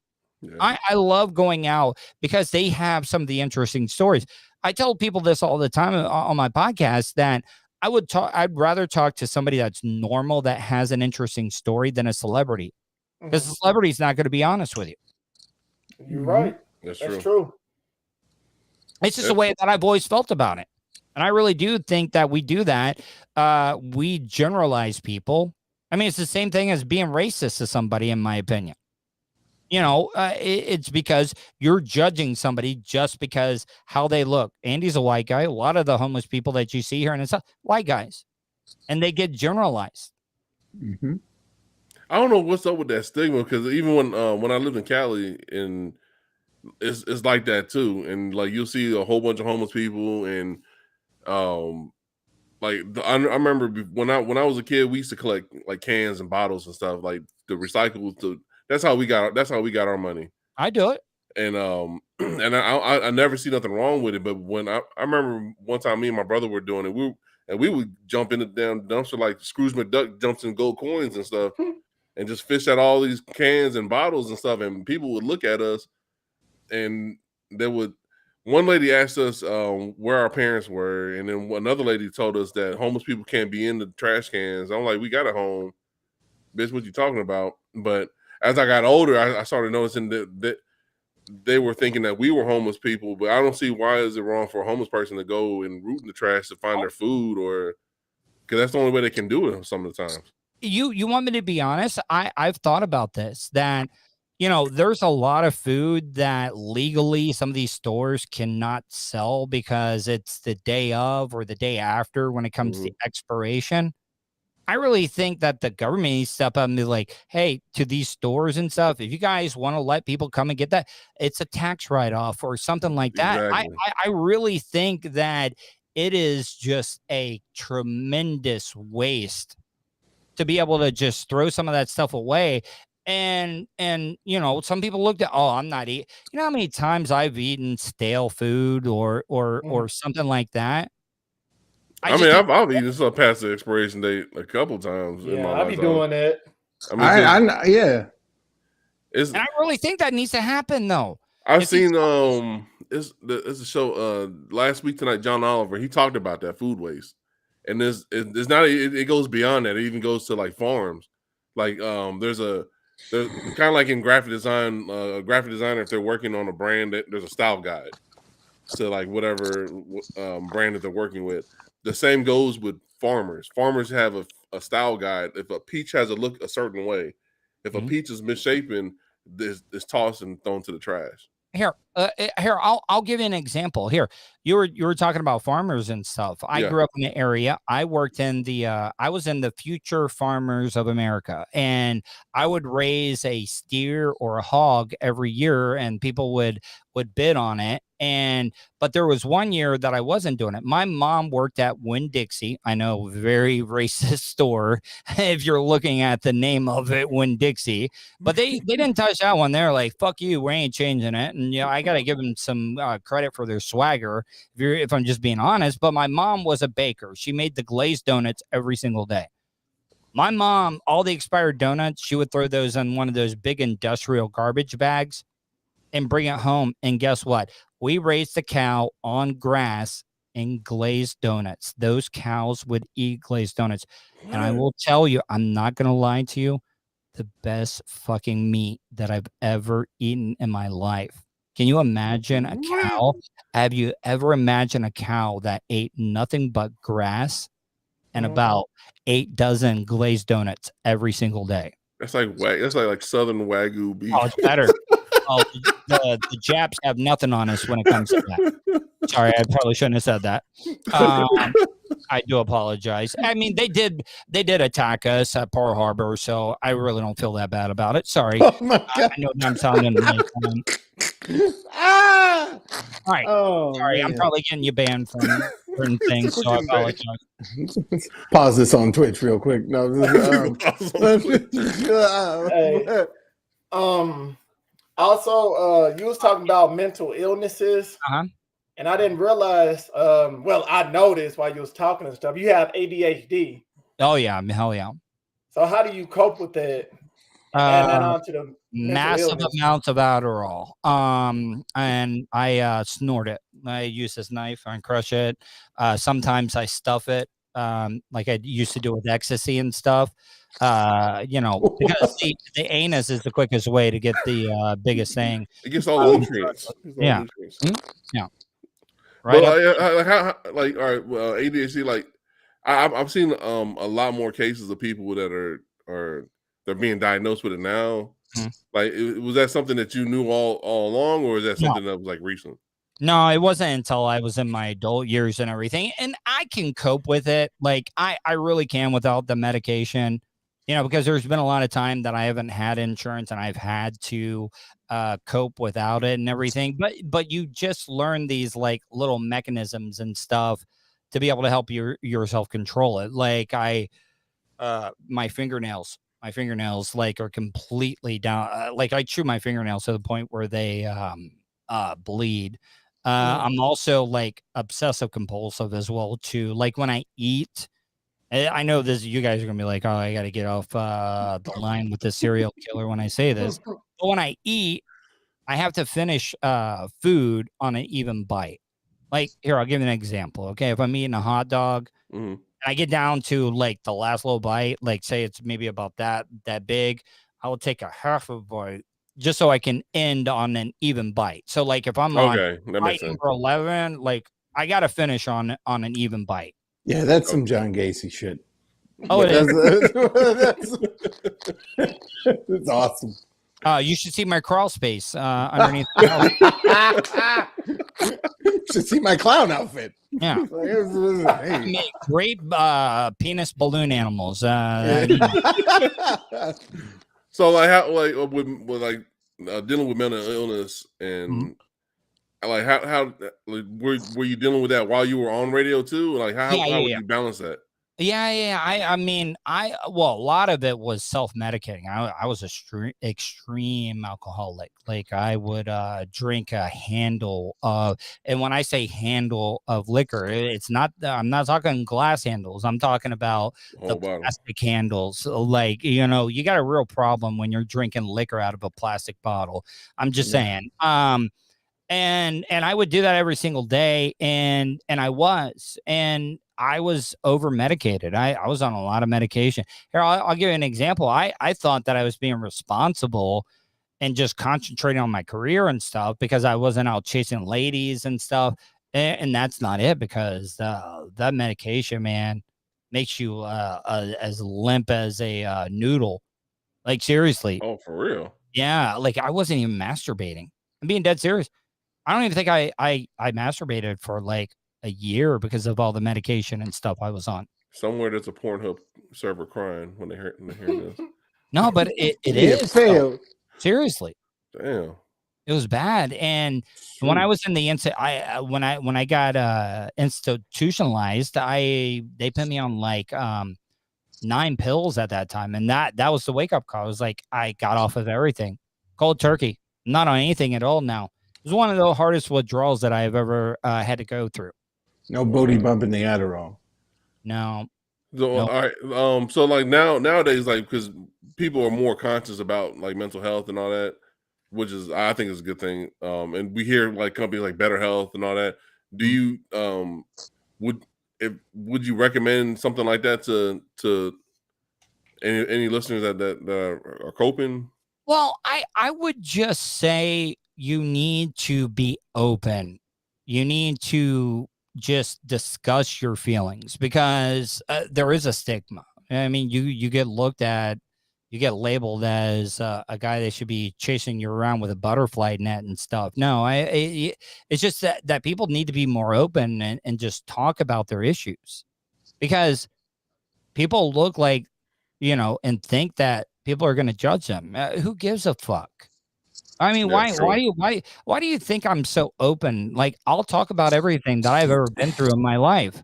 Yeah. I love going out because they have some of the interesting stories. I tell people this all the time on my podcast that I'd rather talk to somebody that's normal, that has an interesting story, than a celebrity. Because the celebrity's not going to be honest with you. You're right. That's true. It's just the way that I've always felt about it. And I really do think that we do that. We generalize people. I mean, it's the same thing as being racist to somebody, in my opinion. You know, it's because you're judging somebody just because how they look. Andy's a white guy. A lot of the homeless people that you see here and it's white guys. And they get generalized. Mm-hmm. I don't know what's up with that stigma, because even when I lived in Cali, and it's like that too, and like you'll see a whole bunch of homeless people, and like I remember when I was a kid, we used to collect like cans and bottles and stuff, like the recyclables. That's how we got our money. I do it, and and I never see nothing wrong with it. But when I remember one time, me and my brother were doing it, we would jump in the damn dumpster like Scrooge McDuck jumps in gold coins and stuff. And just fish out all these cans and bottles and stuff, and people would look at us, and one lady asked us where our parents were, and then another lady told us that homeless people can't be in the trash cans. I'm like, we got a home, bitch, what you talking about? But as I got older, I started noticing that they were thinking that we were homeless people, but I don't see why is it wrong for a homeless person to go and root in the trash to find their food, or because that's the only way they can do it some of the times. You want me to be honest? I've thought about this, that, you know, there's a lot of food that legally some of these stores cannot sell because it's the day of or the day after when it comes to expiration. I really think that the government needs to step up and be like, hey, to these stores and stuff, if you guys want to let people come and get that, it's a tax write-off or something like that. Exactly. I really think that it is just a tremendous waste to be able to just throw some of that stuff away. And you know, some people looked at, I'm not eating. You know how many times I've eaten stale food or something like that? I've eaten stuff past the expiration date a couple times in my life. I'll be doing that. I mean, yeah. And I really think that needs to happen, though. I've seen it's a show last week tonight. John Oliver, he talked about that food waste. And it's not. It goes beyond that. It even goes to like farms. Like there's kind of like in graphic design. Graphic designer, if they're working on a brand, there's a style guide to like whatever brand that they're working with. The same goes with farmers. Farmers have a style guide. If a peach has a look a certain way, if a peach is misshapen, it's tossed and thrown to the trash. Here, I'll give you an example. Here, you were talking about farmers and stuff. I grew up in the area. I worked in I was in the Future Farmers of America, and I would raise a steer or a hog every year, and people would bid on it. But there was one year that I wasn't doing it. My mom worked at Winn-Dixie. I know, very racist store if you're looking at the name of it, Winn-Dixie. But they didn't touch that one. They're like, fuck you, we ain't changing it. And you know, I gotta give them some credit for their swagger, if I'm just being honest. But my mom was a baker. She made the glazed donuts every single day. My mom, all the expired donuts, she would throw those in one of those big industrial garbage bags and bring it home. And guess what? We raised the cow on grass and glazed donuts. Those cows would eat glazed donuts. And I will tell you, I'm not going to lie to you, the best fucking meat that I've ever eaten in my life Can you imagine a cow? Have you ever imagined a cow that ate nothing but grass and about 8 dozen glazed donuts every single day? That's like Southern Wagyu beef. Oh, it's better. Oh, the Japs have nothing on us when it comes to that. Sorry, I probably shouldn't have said that. I do apologize. I mean, they did attack us at Pearl Harbor, so I really don't feel that bad about it. Sorry. Oh my God. I know I'm sounding like all right. Sorry, man. I'm probably getting you banned from certain things, so I apologize. Pause this on Twitch real quick. No, also, you was talking about mental illnesses, and I didn't realize. Well, I noticed while you was talking and stuff. You have ADHD. Oh yeah, hell yeah. So how do you cope with that? And then on to the massive amounts of Adderall. And I snort it. I use this knife and crush it. Sometimes I stuff it. Like I used to do with ecstasy and stuff. Because the anus is the quickest way to get the biggest thing. It gets all the nutrients. Yeah. Yeah. Right. But all right. Well, ADHD. Like, I've seen a lot more cases of people that are they're being diagnosed with it now. Like, was that something that you knew all along, or is that something that was like recent? No, it wasn't until I was in my adult years and everything. And I can cope with it. Like I really can without the medication, because there's been a lot of time that I haven't had insurance and I've had to cope without it and everything. But you just learn these like little mechanisms and stuff to be able to help yourself control it. Like my fingernails like are completely down. Like I chew my fingernails to the point where they bleed. I'm also like obsessive compulsive as well too. Like when I eat, I know this, you guys are gonna be like, oh, I gotta get off the line with the serial killer when I say this. But when I eat, I have to finish food on an even bite. Like here, I'll give you an example. Okay, if I'm eating a hot dog, and I get down to like the last little bite, like say it's maybe about that big, I will take a half a bite just so I can end on an even bite. So like if I'm on bite number 11, like I got to finish on an even bite. Yeah, that's some John Gacy shit. Oh, that's awesome. You should see my crawl space underneath the house. You should see my clown outfit. Yeah. I make great penis balloon animals. So like how with like dealing with mental illness and like how like, were you dealing with that while you were on radio too? Like how would you balance that? Yeah. I mean, a lot of it was self-medicating. I was extreme alcoholic. Like I would drink a handle of, and when I say handle of liquor, it's not, I'm not talking glass handles. I'm talking about the plastic handles. Like, you got a real problem when you're drinking liquor out of a plastic bottle. I'm just saying. And I would do that every single day. And I was over medicated. I was on a lot of medication. Here, I'll give you an example. I thought that I was being responsible and just concentrating on my career and stuff because I wasn't out chasing ladies and stuff. And that's not it, because that medication, man, makes you as limp as a noodle. Like seriously. Oh, for real? Yeah. Like I wasn't even masturbating. I'm being dead serious. I don't even think I masturbated for like a year because of all the medication and stuff I was on. Somewhere there's a Pornhub server crying when they hear this. No, but it is failed. Seriously. Damn. It was bad. And when I was in the when I got institutionalized, they put me on like 9 pills at that time, and that was the wake up call. It was like I got off of everything, cold turkey, not on anything at all now. It was one of the hardest withdrawals that I've ever had to go through. No booty bumping the Adderall. No. So all right. So like nowadays, like because people are more conscious about like mental health and all that, which is I think is a good thing. And we hear like companies like Better Health and all that. Do you would you recommend something like that to any listeners that are coping? Well, I would just say you need to be open. You need to just discuss your feelings, because there is a stigma. I mean, you get looked at, you get labeled as a guy that should be chasing you around with a butterfly net and stuff. No, it's just that people need to be more open and just talk about their issues, because people look like, and think that people are going to judge them. Who gives a fuck? I mean, why do you think I'm so open? Like, I'll talk about everything that I've ever been through in my life.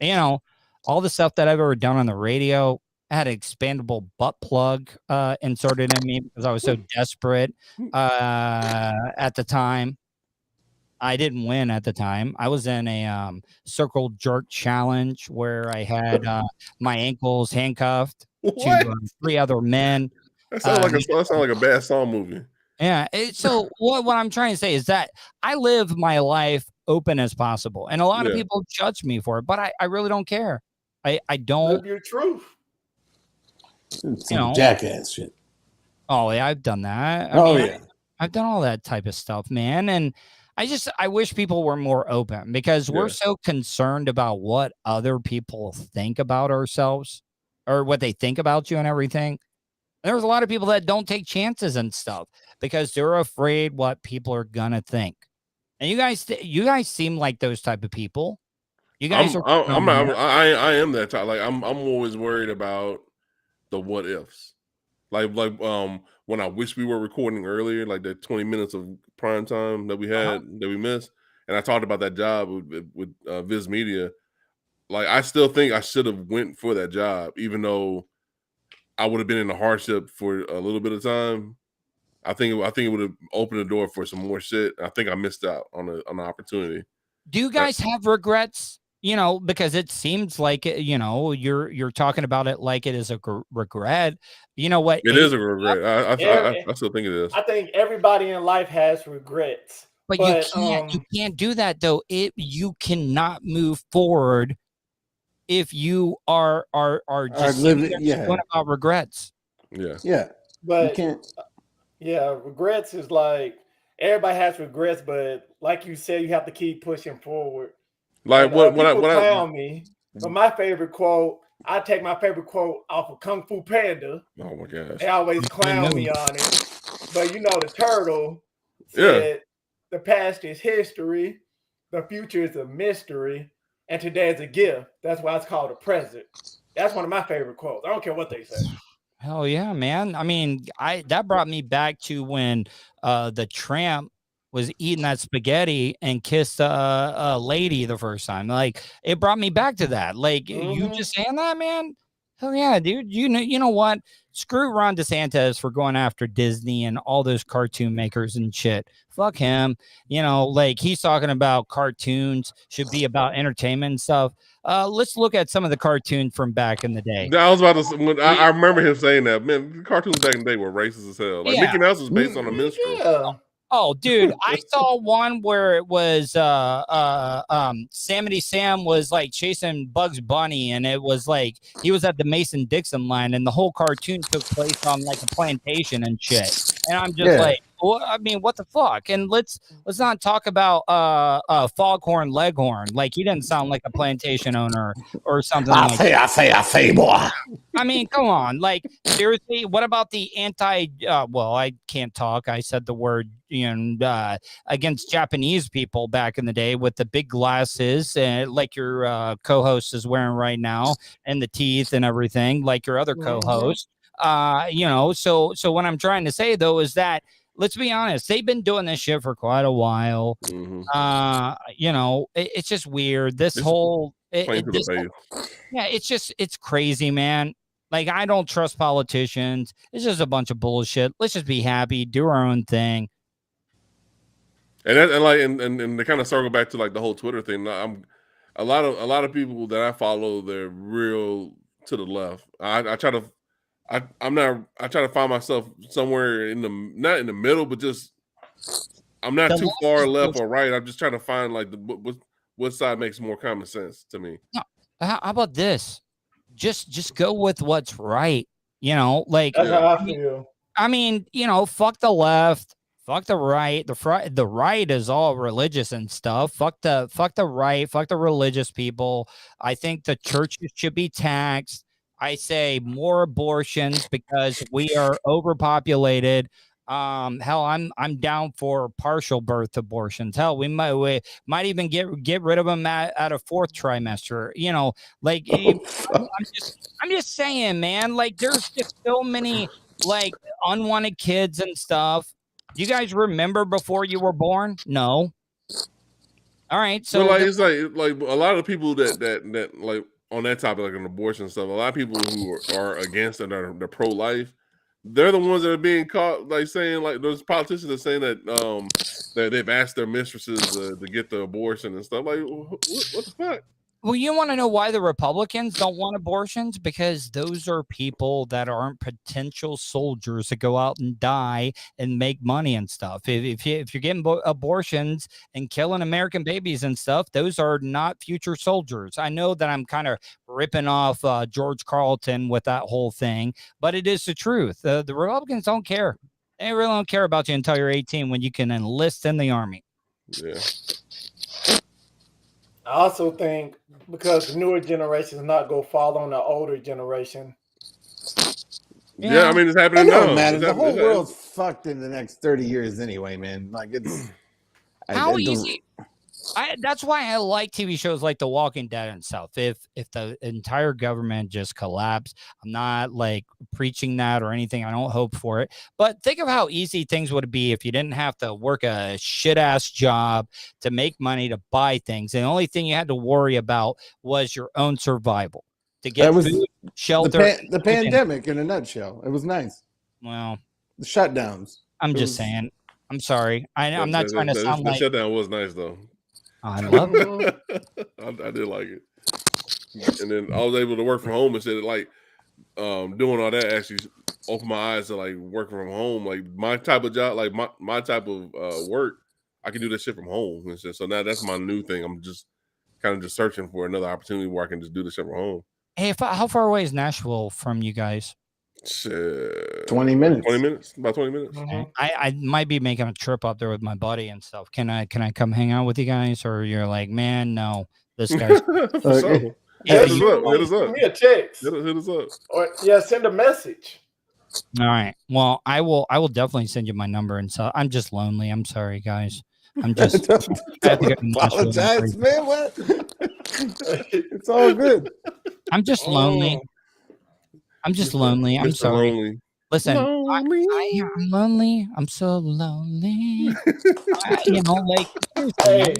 All the stuff that I've ever done on the radio. I had an expandable butt plug inserted in me because I was so desperate at the time. I didn't win at the time. I was in a circle jerk challenge where I had my ankles handcuffed to 3 other men. That sounds like a bad Saw movie. Yeah. So what I'm trying to say is that I live my life open as possible, and a lot of people judge me for it, but I really don't care. I don't. Live your truth. Some jackass shit. Oh yeah, I've done that. I've done all that type of stuff, man. And I wish people were more open, because we're so concerned about what other people think about ourselves or what they think about you and everything. There's a lot of people that don't take chances and stuff because they're afraid what people are gonna think. And you guys seem like those type of people. You guys I am that type. Like I'm always worried about the what ifs. Like when I wish we were recording earlier, like that 20 minutes of prime time that we had that we missed, and I talked about that job with Viz Media. Like I still think I should have went for that job, even though I would have been in a hardship for a little bit of time. I think it would have opened the door for some more shit. I think I missed out on an opportunity. Do you guys have regrets? Because it seems like, you're talking about it like it is a regret. You know what? It is a regret. I still think it is. I think everybody in life has regrets. But you can't do that, though. You cannot move forward if you are just going about regrets. Yeah. Yeah. But you can't. Regrets is like everybody has regrets, but like you said, you have to keep pushing forward. Like when people clown me, but my favorite quote, I take my favorite quote off of Kung Fu Panda. Oh my gosh! They always clown me on it, but the turtle said, "The past is history, the future is a mystery, and today is a gift." That's why it's called a present. That's one of my favorite quotes. I don't care what they say. Hell yeah, man! I mean, that brought me back to when the tramp was eating that spaghetti and kissed a lady the first time. Like, it brought me back to that. Like, you just saying that, man? Hell yeah, dude. You know what? Screw Ron DeSantis for going after Disney and all those cartoon makers and shit. Fuck him. Like, he's talking about cartoons should be about entertainment and stuff. Let's look at some of the cartoons from back in the day. I was about to say, I remember him saying that. Man, the cartoons back in the day were racist as hell. Like, Mickey Mouse was based on a minstrel. Yeah. Oh, dude, I saw one where it was Samity Sam was like chasing Bugs Bunny, and it was like he was at the Mason-Dixon line, and the whole cartoon took place on like a plantation and shit. And I'm just like, well, I mean, what the fuck? And let's not talk about Foghorn Leghorn. Like, he didn't sound like a plantation owner or something. I say, boy. I mean, come on. Like, seriously, what about the I can't talk. I said the word, against Japanese people back in the day with the big glasses, like your co-host is wearing right now, and the teeth and everything, like your other co-host. So what I'm trying to say, though, is that, let's be honest, they've been doing this shit for quite a while. It's just weird. It's crazy, man. Like, I don't trust politicians. It's just a bunch of bullshit. Let's just be happy, do our own thing. And to kind of circle back to like the whole Twitter thing, a lot of people that I follow, they're real to the left. I try to find myself somewhere not in the middle, but just I'm not too far left or right. I'm just trying to find like what side makes more common sense to me. How about this? Just go with what's right. Like, that's how I feel. I mean, fuck the left, Fuck the right. The right is all religious and stuff. Fuck the right. Fuck the religious people. I think the churches should be taxed. I say more abortions because we are overpopulated. Hell, I'm down for partial birth abortions. Hell, we might even get rid of them at a fourth trimester. You know, like I'm just saying, man. Like, there's just so many like unwanted kids and stuff. You guys remember before you were born? No. All right. So like it's like a lot of people that like on that topic, like on abortion stuff, a lot of people who are against it are the pro-life. They're the ones that are being caught, like saying, like those politicians are saying that that they've asked their mistresses to get the abortion and stuff. Like, what the fuck? Well, you want to know why the Republicans don't want abortions? Because those are people that aren't potential soldiers that go out and die and make money and stuff. If you're getting abortions and killing American babies and stuff, those are not future soldiers. I know that I'm kind of ripping off George Carlton with that whole thing, but it is the truth. The Republicans don't care. They really don't care about you until you're 18 when you can enlist in the army. Yeah. I also think because the newer generation is not going to fall on the older generation. Yeah, I mean, it's happening now. The whole world's fucked in the next 30 years anyway, man. Like, it's... How easy... that's why I like TV shows like The Walking Dead and stuff. If the entire government just collapsed, I'm not like preaching that or anything. I don't hope for it. But think of how easy things would be if you didn't have to work a shit ass job to make money to buy things. And the only thing you had to worry about was your own survival to get food, shelter. The pandemic in a nutshell. It was nice. Well, the shutdowns. I'm just saying. I'm sorry. I'm not trying to sound like the shutdown was nice though. I love it. I did like it. And then I was able to work from home instead of like doing all that actually opened my eyes to like working from home. Like my type of job, like my type of work, I can do this shit from home. And so now that's my new thing. I'm just kind of just searching for another opportunity where I can just do this shit from home. Hey, how far away is Nashville from you guys? 20 minutes. 20 minutes? About 20 minutes. Okay. I might be making a trip up there with my buddy and stuff. Can I come hang out with you guys? Or you're like, man, no, this guy's okay. Hit us up. Send me a text. Hit us up. Or send a message. All right. Well, I will definitely send you my number and so I'm just lonely. I'm sorry, guys. I'm just I have to go apologize, man. What? It's all good. I'm just lonely. I'm just lonely. I'm sorry. Lonely. Listen, I'm lonely. I'm so lonely. Like hey,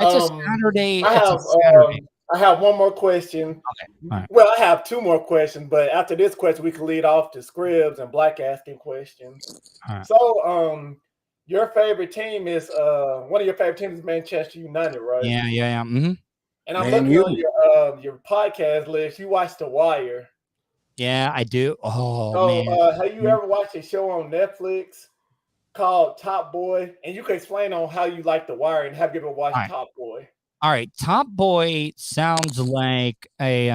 it's a Saturday. I have one more question. Okay. All right. Well, I have two more questions, but after this question, we can lead off to Scribs and Black asking questions. Right. So, your favorite team is one of your favorite teams is Manchester United, right? Yeah. Mm-hmm. And I'm looking on your podcast list. You watch The Wire. Yeah, I do. Oh, man. Have you ever watched a show on Netflix called Top Boy? And you can explain on how you like The Wire and have you ever watched Top Boy. All right. Top Boy sounds like a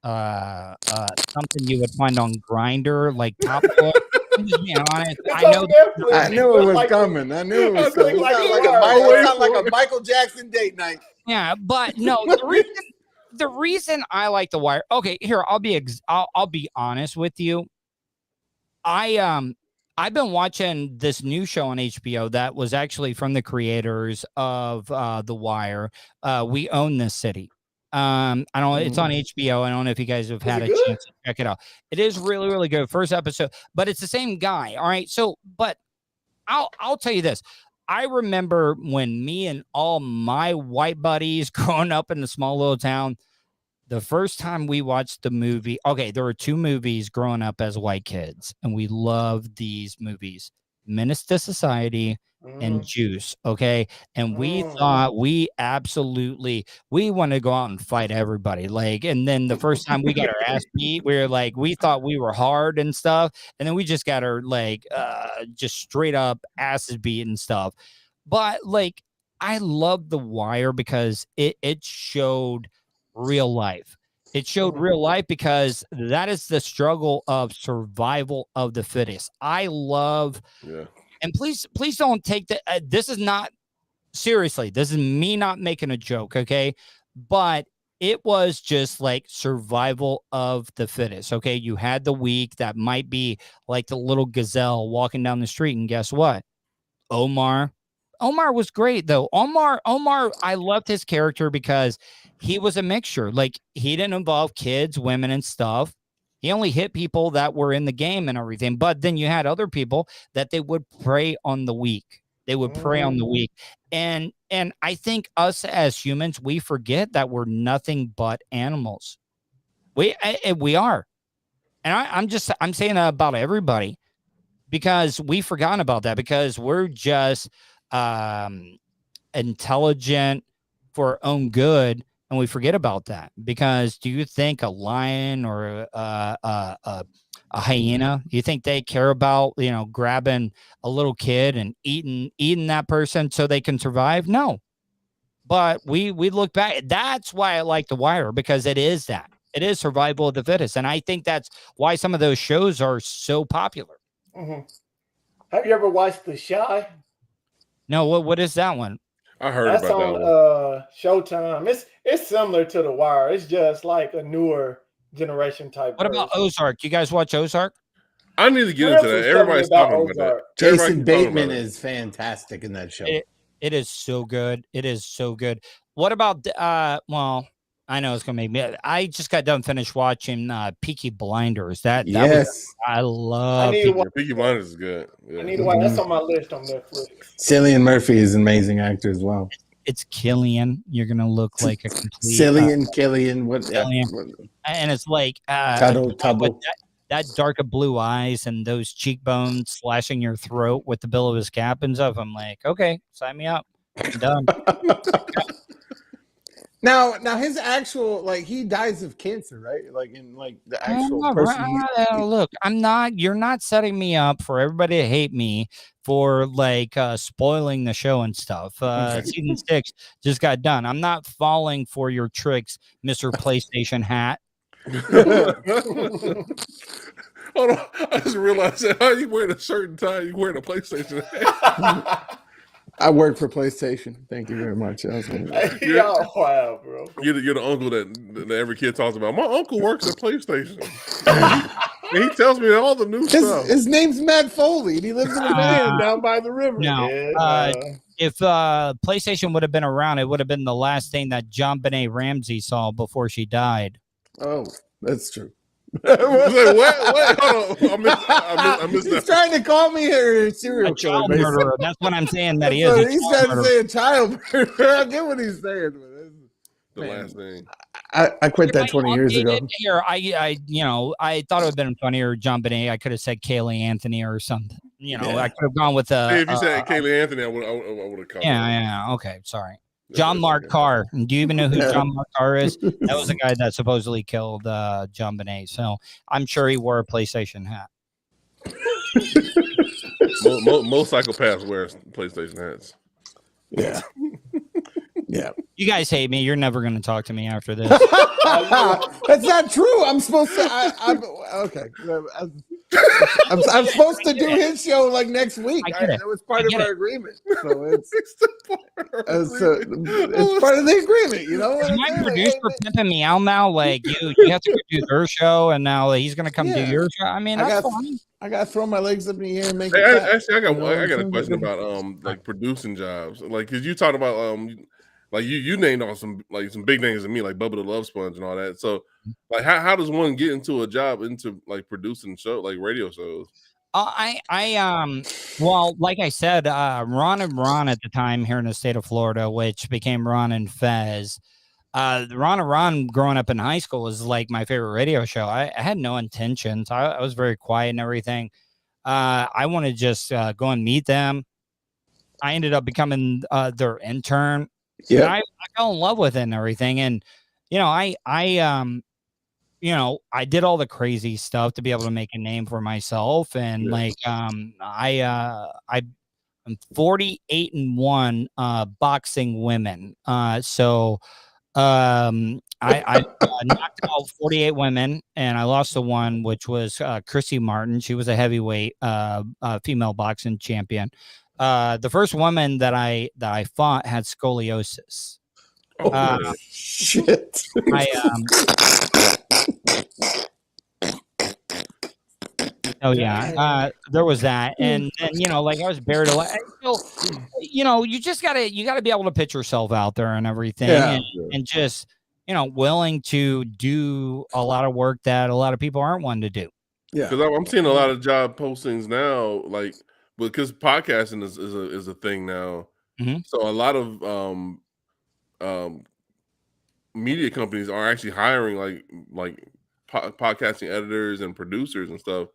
something you would find on Grindr, like Top Boy. I'm just being honest. I knew it was coming. I knew it was coming. It sounds like a Michael Jackson date night. Yeah, but no, the reason I like The Wire. Okay, here I'll be honest with you. I've been watching this new show on HBO that was actually from the creators of The Wire. We Own This City. I don't. It's on HBO. I don't know if you guys have had a chance to check it out. It is really, really good. First episode, but it's the same guy. All right. So, but I'll tell you this. I remember when me and all my white buddies growing up in the small little town, the first time we watched the movie. Okay, there were two movies growing up as white kids, and we loved these movies: Menace to Society and Juice. Okay, and we thought we wanted to go out and fight everybody. Like, and then the first time we got our ass beat, we thought we were hard and stuff, and then we just got our just straight up asses beat and stuff. But like, I love The Wire because it showed real life. It showed real life because that is the struggle of survival of the fittest. I love And please don't take that. This is not seriously. This is me not making a joke. Okay. But it was just like survival of the fittest. Okay. You had the weak that might be like the little gazelle walking down the street. And guess what? Omar was great though. Omar, I loved his character because he was a mixture. Like he didn't involve kids, women, and stuff. He only hit people that were in the game and everything. But then you had other people that they would prey on the weak. They would prey on the weak. And I think us as humans, we forget that we're nothing but animals. We are. And I'm saying that about everybody because we've forgotten about that because we're just intelligent for our own good. And we forget about that because do you think a lion or a hyena, do you think they care about, grabbing a little kid and eating that person so they can survive? No. But we look back. That's why I like The Wire, because it is that. It is survival of the fittest. And I think that's why some of those shows are so popular. Mm-hmm. Have you ever watched The Chi? No, what is that one? I heard That's about on, that one. Showtime. It's similar to The Wire. It's just like a newer generation type. What about Ozark? You guys watch Ozark? I need to get into that. Everybody's talking about that. Jason Bateman is fantastic in that show. It is so good. It is so good. What about well, I know it's gonna make me. I just got done finished watching Peaky Blinders. That I love. Peaky Blinders is good. Yeah. I need to watch. That's on my list on Netflix. Cillian Murphy is an amazing actor as well. It's Killian. You're gonna look like a complete Killian. What? And it's like that dark of blue eyes and those cheekbones slashing your throat with the bill of his cap and stuff. I'm like, okay, sign me up. I'm done. Now his actual, like, he dies of cancer, right? Like in like the actual person. Look, you're not setting me up for everybody to hate me for like spoiling the show and stuff. Season 6 just got done. I'm not falling for your tricks, Mr. PlayStation hat. Hold on, I just realized that how you wearing a shirt and tie, you wearing a PlayStation hat. I work for PlayStation. Thank you very much. Y'all wow, bro. You're the uncle that every kid talks about. My uncle works at PlayStation. And he tells me all the new stuff. His name's Matt Foley, and he lives in a van down by the river. No, if PlayStation would have been around, it would have been the last thing that JonBenet Ramsey saw before she died. Oh, that's true. Wait, hold on. I missed that. He's trying to call me a serial killer. Murderer. That's what I'm saying that he is. He's trying to say a child murderer. I get what he's saying. The last thing. I quit that 20 years ago. Here, I thought it would have been funnier. JonBenet. I could have said Kaylee Anthony or something. I could have gone with if you said Kaylee Anthony, I would have come. Yeah. Okay, sorry. John Mark Carr. Do you even know who John Mark Carr is? That was the guy that supposedly killed JonBenet. So I'm sure he wore a PlayStation hat. Most psychopaths wear PlayStation hats. Yeah. Yeah. You guys hate me. You're never going to talk to me after this. That's not true. I'm supposed to. I'm okay. I'm supposed to do his show like next week. That was part of our agreement. So it's part of the agreement, you know. My producer pimping me out now. Like you have to go do their show, and now he's going to come do your show. I mean, that's fine. I got to throw my legs up in the air and make Actually, I got a question about like producing jobs, like because you talked about like you named on some big names to me, like Bubba the Love Sponge and all that. So like how does one get into a job into like producing like radio shows? Well, like I said, Ron and Ron at the time here in the state of Florida, which became Ron and Fez. Ron and Ron growing up in high school was like my favorite radio show. I had no intentions. I was very quiet and everything. I wanted to just go and meet them. I ended up becoming their intern. Yeah, I fell in love with it and everything. And I did all the crazy stuff to be able to make a name for myself. And I'm 48-1 boxing women. So I knocked out 48 women, and I lost to one, which was Chrissy Martin. She was a heavyweight female boxing champion. The first woman that I fought had scoliosis. Oh shit! There was that, and then I was buried alive. So, you just gotta be able to put yourself out there and everything, and just willing to do a lot of work that a lot of people aren't wanting to do. Yeah, because I'm seeing a lot of job postings now, like because podcasting is a thing now. Mm-hmm. So a lot of media companies are actually hiring like podcasting editors and producers and stuff.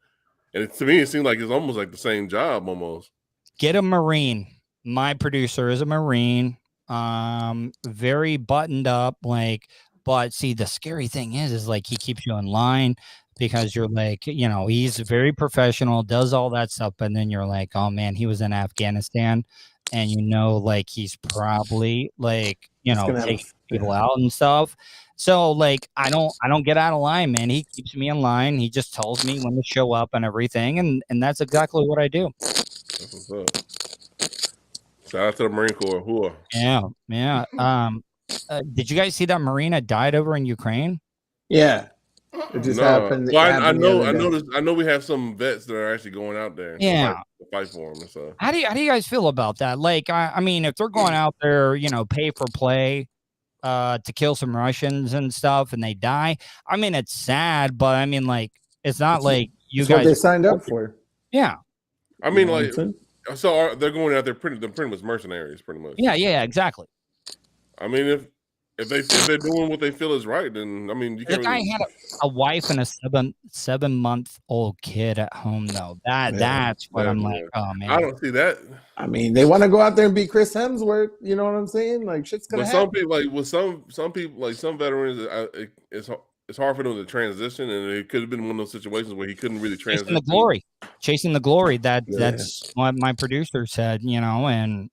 And to me, it seems like it's almost like the same job almost. Get a Marine. My producer is a Marine. Very buttoned up, but see, the scary thing is like he keeps you in line because you're like, he's very professional, does all that stuff, and then you're like, oh man, he was in Afghanistan, and like he's probably taking people out and stuff. So I don't get out of line, man. He keeps me in line. He just tells me when to show up and everything, and that's exactly what I do. That's what's up. Shout out to the Marine Corps. Whoa. Yeah. Did you guys see that Marine that died over in Ukraine? Yeah. It just happened. Well, I know we have some vets that are actually going out there. Yeah. To fight for them. So. How do you guys feel about that? I mean, if they're going out there, pay for play, to kill some Russians and stuff, and they die. I mean, it's sad, but I mean, it's not like you guys. What they signed up for. Yeah. I mean, so they're going out there pretty much mercenaries, pretty much. Yeah, exactly. I mean, if they're doing what they feel is right, then I mean, you can't. The guy had a wife and a 7-month-old kid at home, though. That's what I'm like. Oh man, I don't see that. I mean, they want to go out there and be Chris Hemsworth. You know what I'm saying? Like shit's gonna happen. Some people, some people, some veterans, it's hard for them to transition, and it could have been one of those situations where he couldn't really transition. Chasing the glory. That's what my producer said. And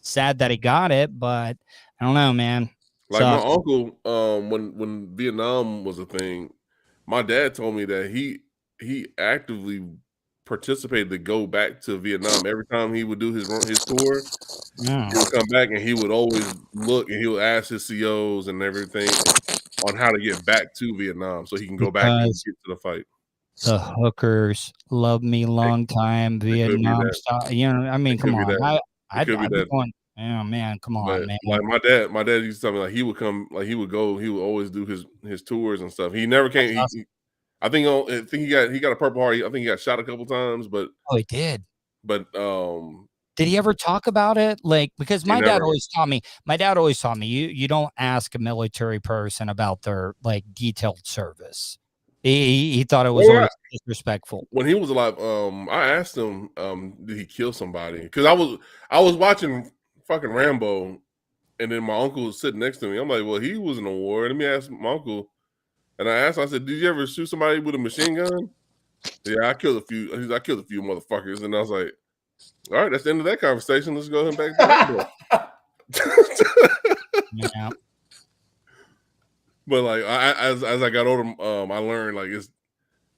sad that he got it, but I don't know, man. Like my uncle, when Vietnam was a thing, my dad told me that he actively participated to go back to Vietnam. Every time he would do his tour, he would come back and he would always look and he would ask his COs and everything on how to get back to Vietnam so he can go back and get to the fight. The hookers love me long time Vietnam style. I mean, come on. I'd be going. Oh man, come on, man. Like my dad used to tell me like he would come, like he would always do his tours and stuff. He never came. Awesome. I think he got a Purple Heart. I think he got shot a couple times, but he did. But did he ever talk about it? Because my dad always taught me you don't ask a military person about their detailed service. He thought it was always disrespectful. When he was alive, I asked him, did he kill somebody? Because I was watching fucking Rambo, and then my uncle was sitting next to me. I'm like, well, he was in a war. Let me ask my uncle. And I asked him, I said, did you ever shoot somebody with a machine gun? Yeah, I killed a few. I killed a few motherfuckers. And I was like, all right, that's the end of that conversation. Let's go ahead and back to Rambo. Yeah. But as I got older, I learned it's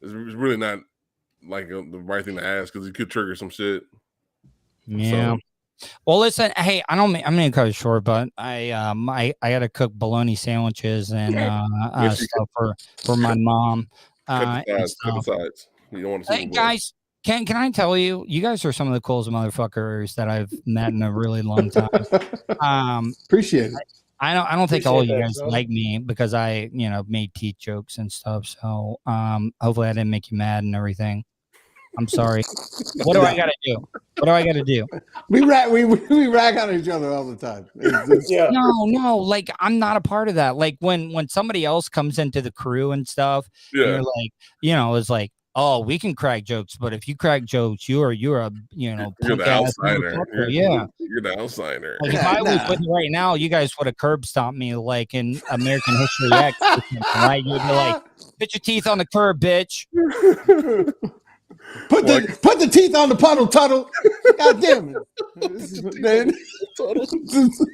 really not the right thing to ask because it could trigger some shit. Yeah. So, well, listen. Hey, I'm gonna cut it short, but I got to cook bologna sandwiches and stuff for my mom. Cut the sides. You don't want to see guys. Can I tell you, you guys are some of the coolest motherfuckers that I've met in a really long time. Appreciate it. I don't think all you guys like me because I made teeth jokes and stuff. So hopefully I didn't make you mad and everything. I'm sorry. What do I got to do? We rag on each other all the time. No, I'm not a part of that. When somebody else comes into the crew and stuff, you're it's like, oh, we can crack jokes, but if you crack jokes, you're a you're the outsider. You're the outsider. If I was with you right now, you guys would have curb stomped me like in American History X, right? You'd be like, put your teeth on the curb, bitch. Put the teeth on the puddle, Tuttle. God damn it.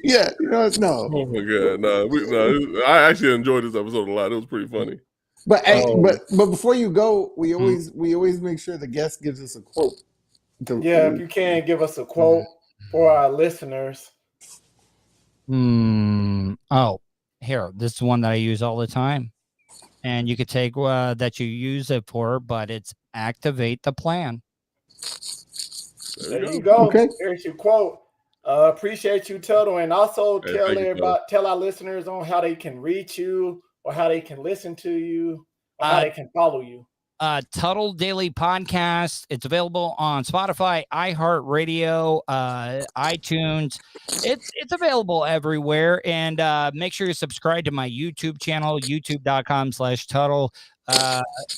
Yeah, no. Oh my god, no. I actually enjoyed this episode a lot. It was pretty funny. But but before you go, we always make sure the guest gives us a quote. If you can give us a quote for our listeners. Oh, here, this is one that I use all the time, and you could take that you use it for, but it's activate the plan. There you go. Okay. Here's your quote. Appreciate you, Tuttle, and also tell our listeners on how they can reach you, or how they can listen to you, or how they can follow you. Tuttle Daily Podcast. It's available on Spotify, iHeartRadio, iTunes. It's available everywhere. And make sure you subscribe to my YouTube channel, youtube.com/Tuttle.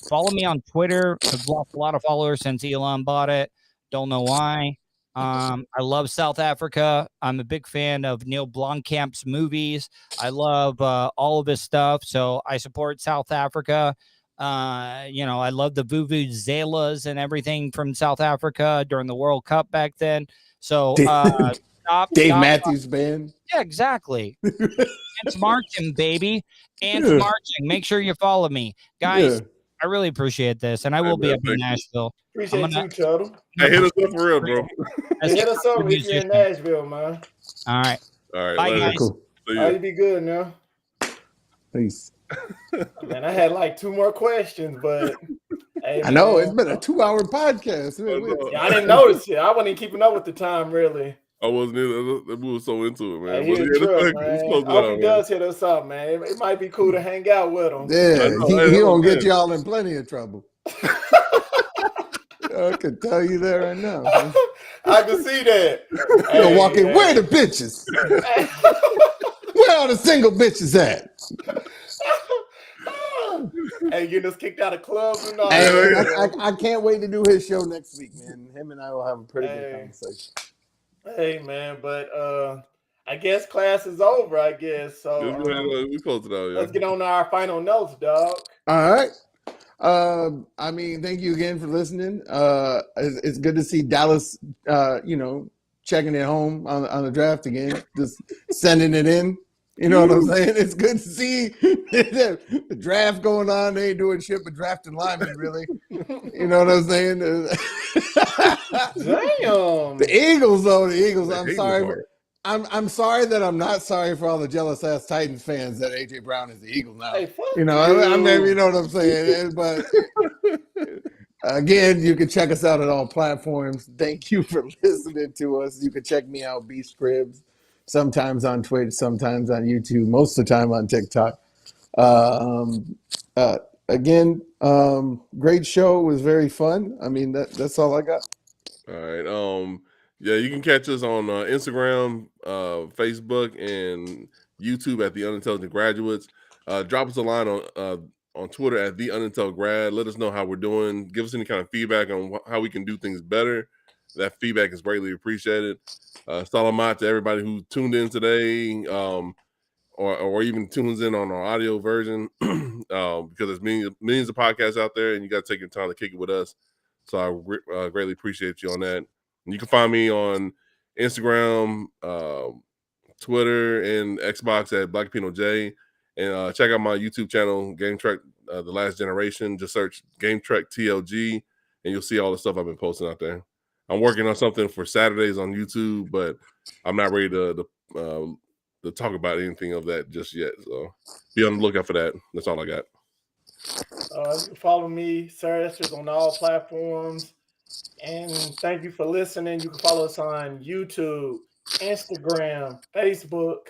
Follow me on Twitter. I've lost a lot of followers since Elon bought it. Don't know why. I love South Africa. I'm a big fan of Neil Blomkamp's movies. I love all of his stuff. So I support South Africa. I love the vuvuzelas and everything from South Africa during the World Cup back then. So Dave Matthews Band. Yeah, exactly. Ants marching, baby. Ants marching. Make sure you follow me, guys. I really appreciate this, and I will be up in Nashville. Appreciate you, Tuttle. Hey, hit us up for real, bro. Hit us up if you're in Nashville, man. All right. Bye, guys. Cool. You be good now. Peace. Man, I had like 2 more questions, but hey, I know it's been a 2-hour podcast. I didn't notice it. I wasn't even keeping up with the time, really. I wasn't either. We were so into it, man. I hope he does hit us up, man. It might be cool to hang out with him. Yeah, he don't get y'all in plenty of trouble. I can tell you that right now. I can see that. You're walking. Where the bitches? Where are the single bitches at? Hey, getting us kicked out of clubs and all. Hey, I can't wait to do his show next week, man. Him and I will have a pretty good conversation. Hey, man, but I guess class is over, I guess. So we close it out. Let's get on to our final notes, dog. All right. I mean, thank you again for listening. It's good to see Dallas, checking it home on the draft again, just sending it in. You know what I'm saying? It's good to see the draft going on. They ain't doing shit but drafting linemen, really. You know what I'm saying? Damn. The Eagles, though. The Eagles. I'm sorry. I'm sorry that I'm not sorry for all the jealous ass Titans fans that AJ Brown is the Eagles now. Hey, you know what I'm saying? But again, you can check us out at all platforms. Thank you for listening to us. You can check me out, Beast Cribs. Sometimes on Twitch, sometimes on YouTube, most of the time on TikTok. Again, great show. It was very fun. I mean, that's all I got. All right. You can catch us on Instagram, Facebook, and YouTube at The Unintelligent Graduates. Drop us a line on Twitter at The Unintelligent Grad. Let us know how we're doing. Give us any kind of feedback on how we can do things better. That feedback is greatly appreciated. Salamat to everybody who tuned in today, or even tunes in on our audio version, because there's millions of podcasts out there, and you got to take your time to kick it with us. So I greatly appreciate you on that. And you can find me on Instagram, Twitter, and Xbox at Black Pino J. And check out my YouTube channel, Game Trek, The Last Generation. Just search Game Trek TLG, and you'll see all the stuff I've been posting out there. I'm working on something for Saturdays on YouTube, but I'm not ready to talk about anything of that just yet. So be on the lookout for that. That's all I got. Follow me, Sir Esther's, on all platforms. And thank you for listening. You can follow us on YouTube, Instagram, Facebook,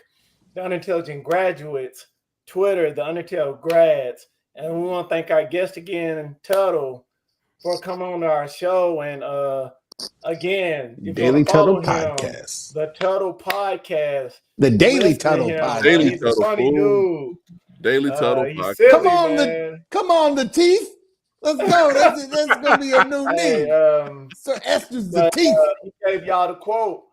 The Unintelligent Graduates, Twitter, The Unintelligent Grads. And we want to thank our guest again, Tuttle, for coming on to our show. And again, Daily Tuttle Podcast. The Tuttle Podcast. The Daily Tuttle Podcast. He's a funny dude. Daily Tuttle Podcast. Silly, come on, the teeth. Let's go. That's gonna be a new name. Sir Esther's the teeth. He gave y'all the quote,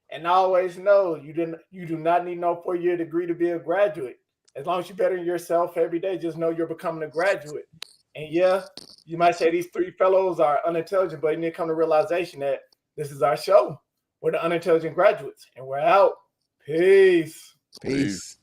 and always know you do not need no 4-year degree to be a graduate. As long as you better yourself every day, just know you're becoming a graduate. And yeah, you might say these 3 fellows are unintelligent, but you need to come to realization that This is our show. We're the Unintelligent Graduates, and we're out. Peace. Peace.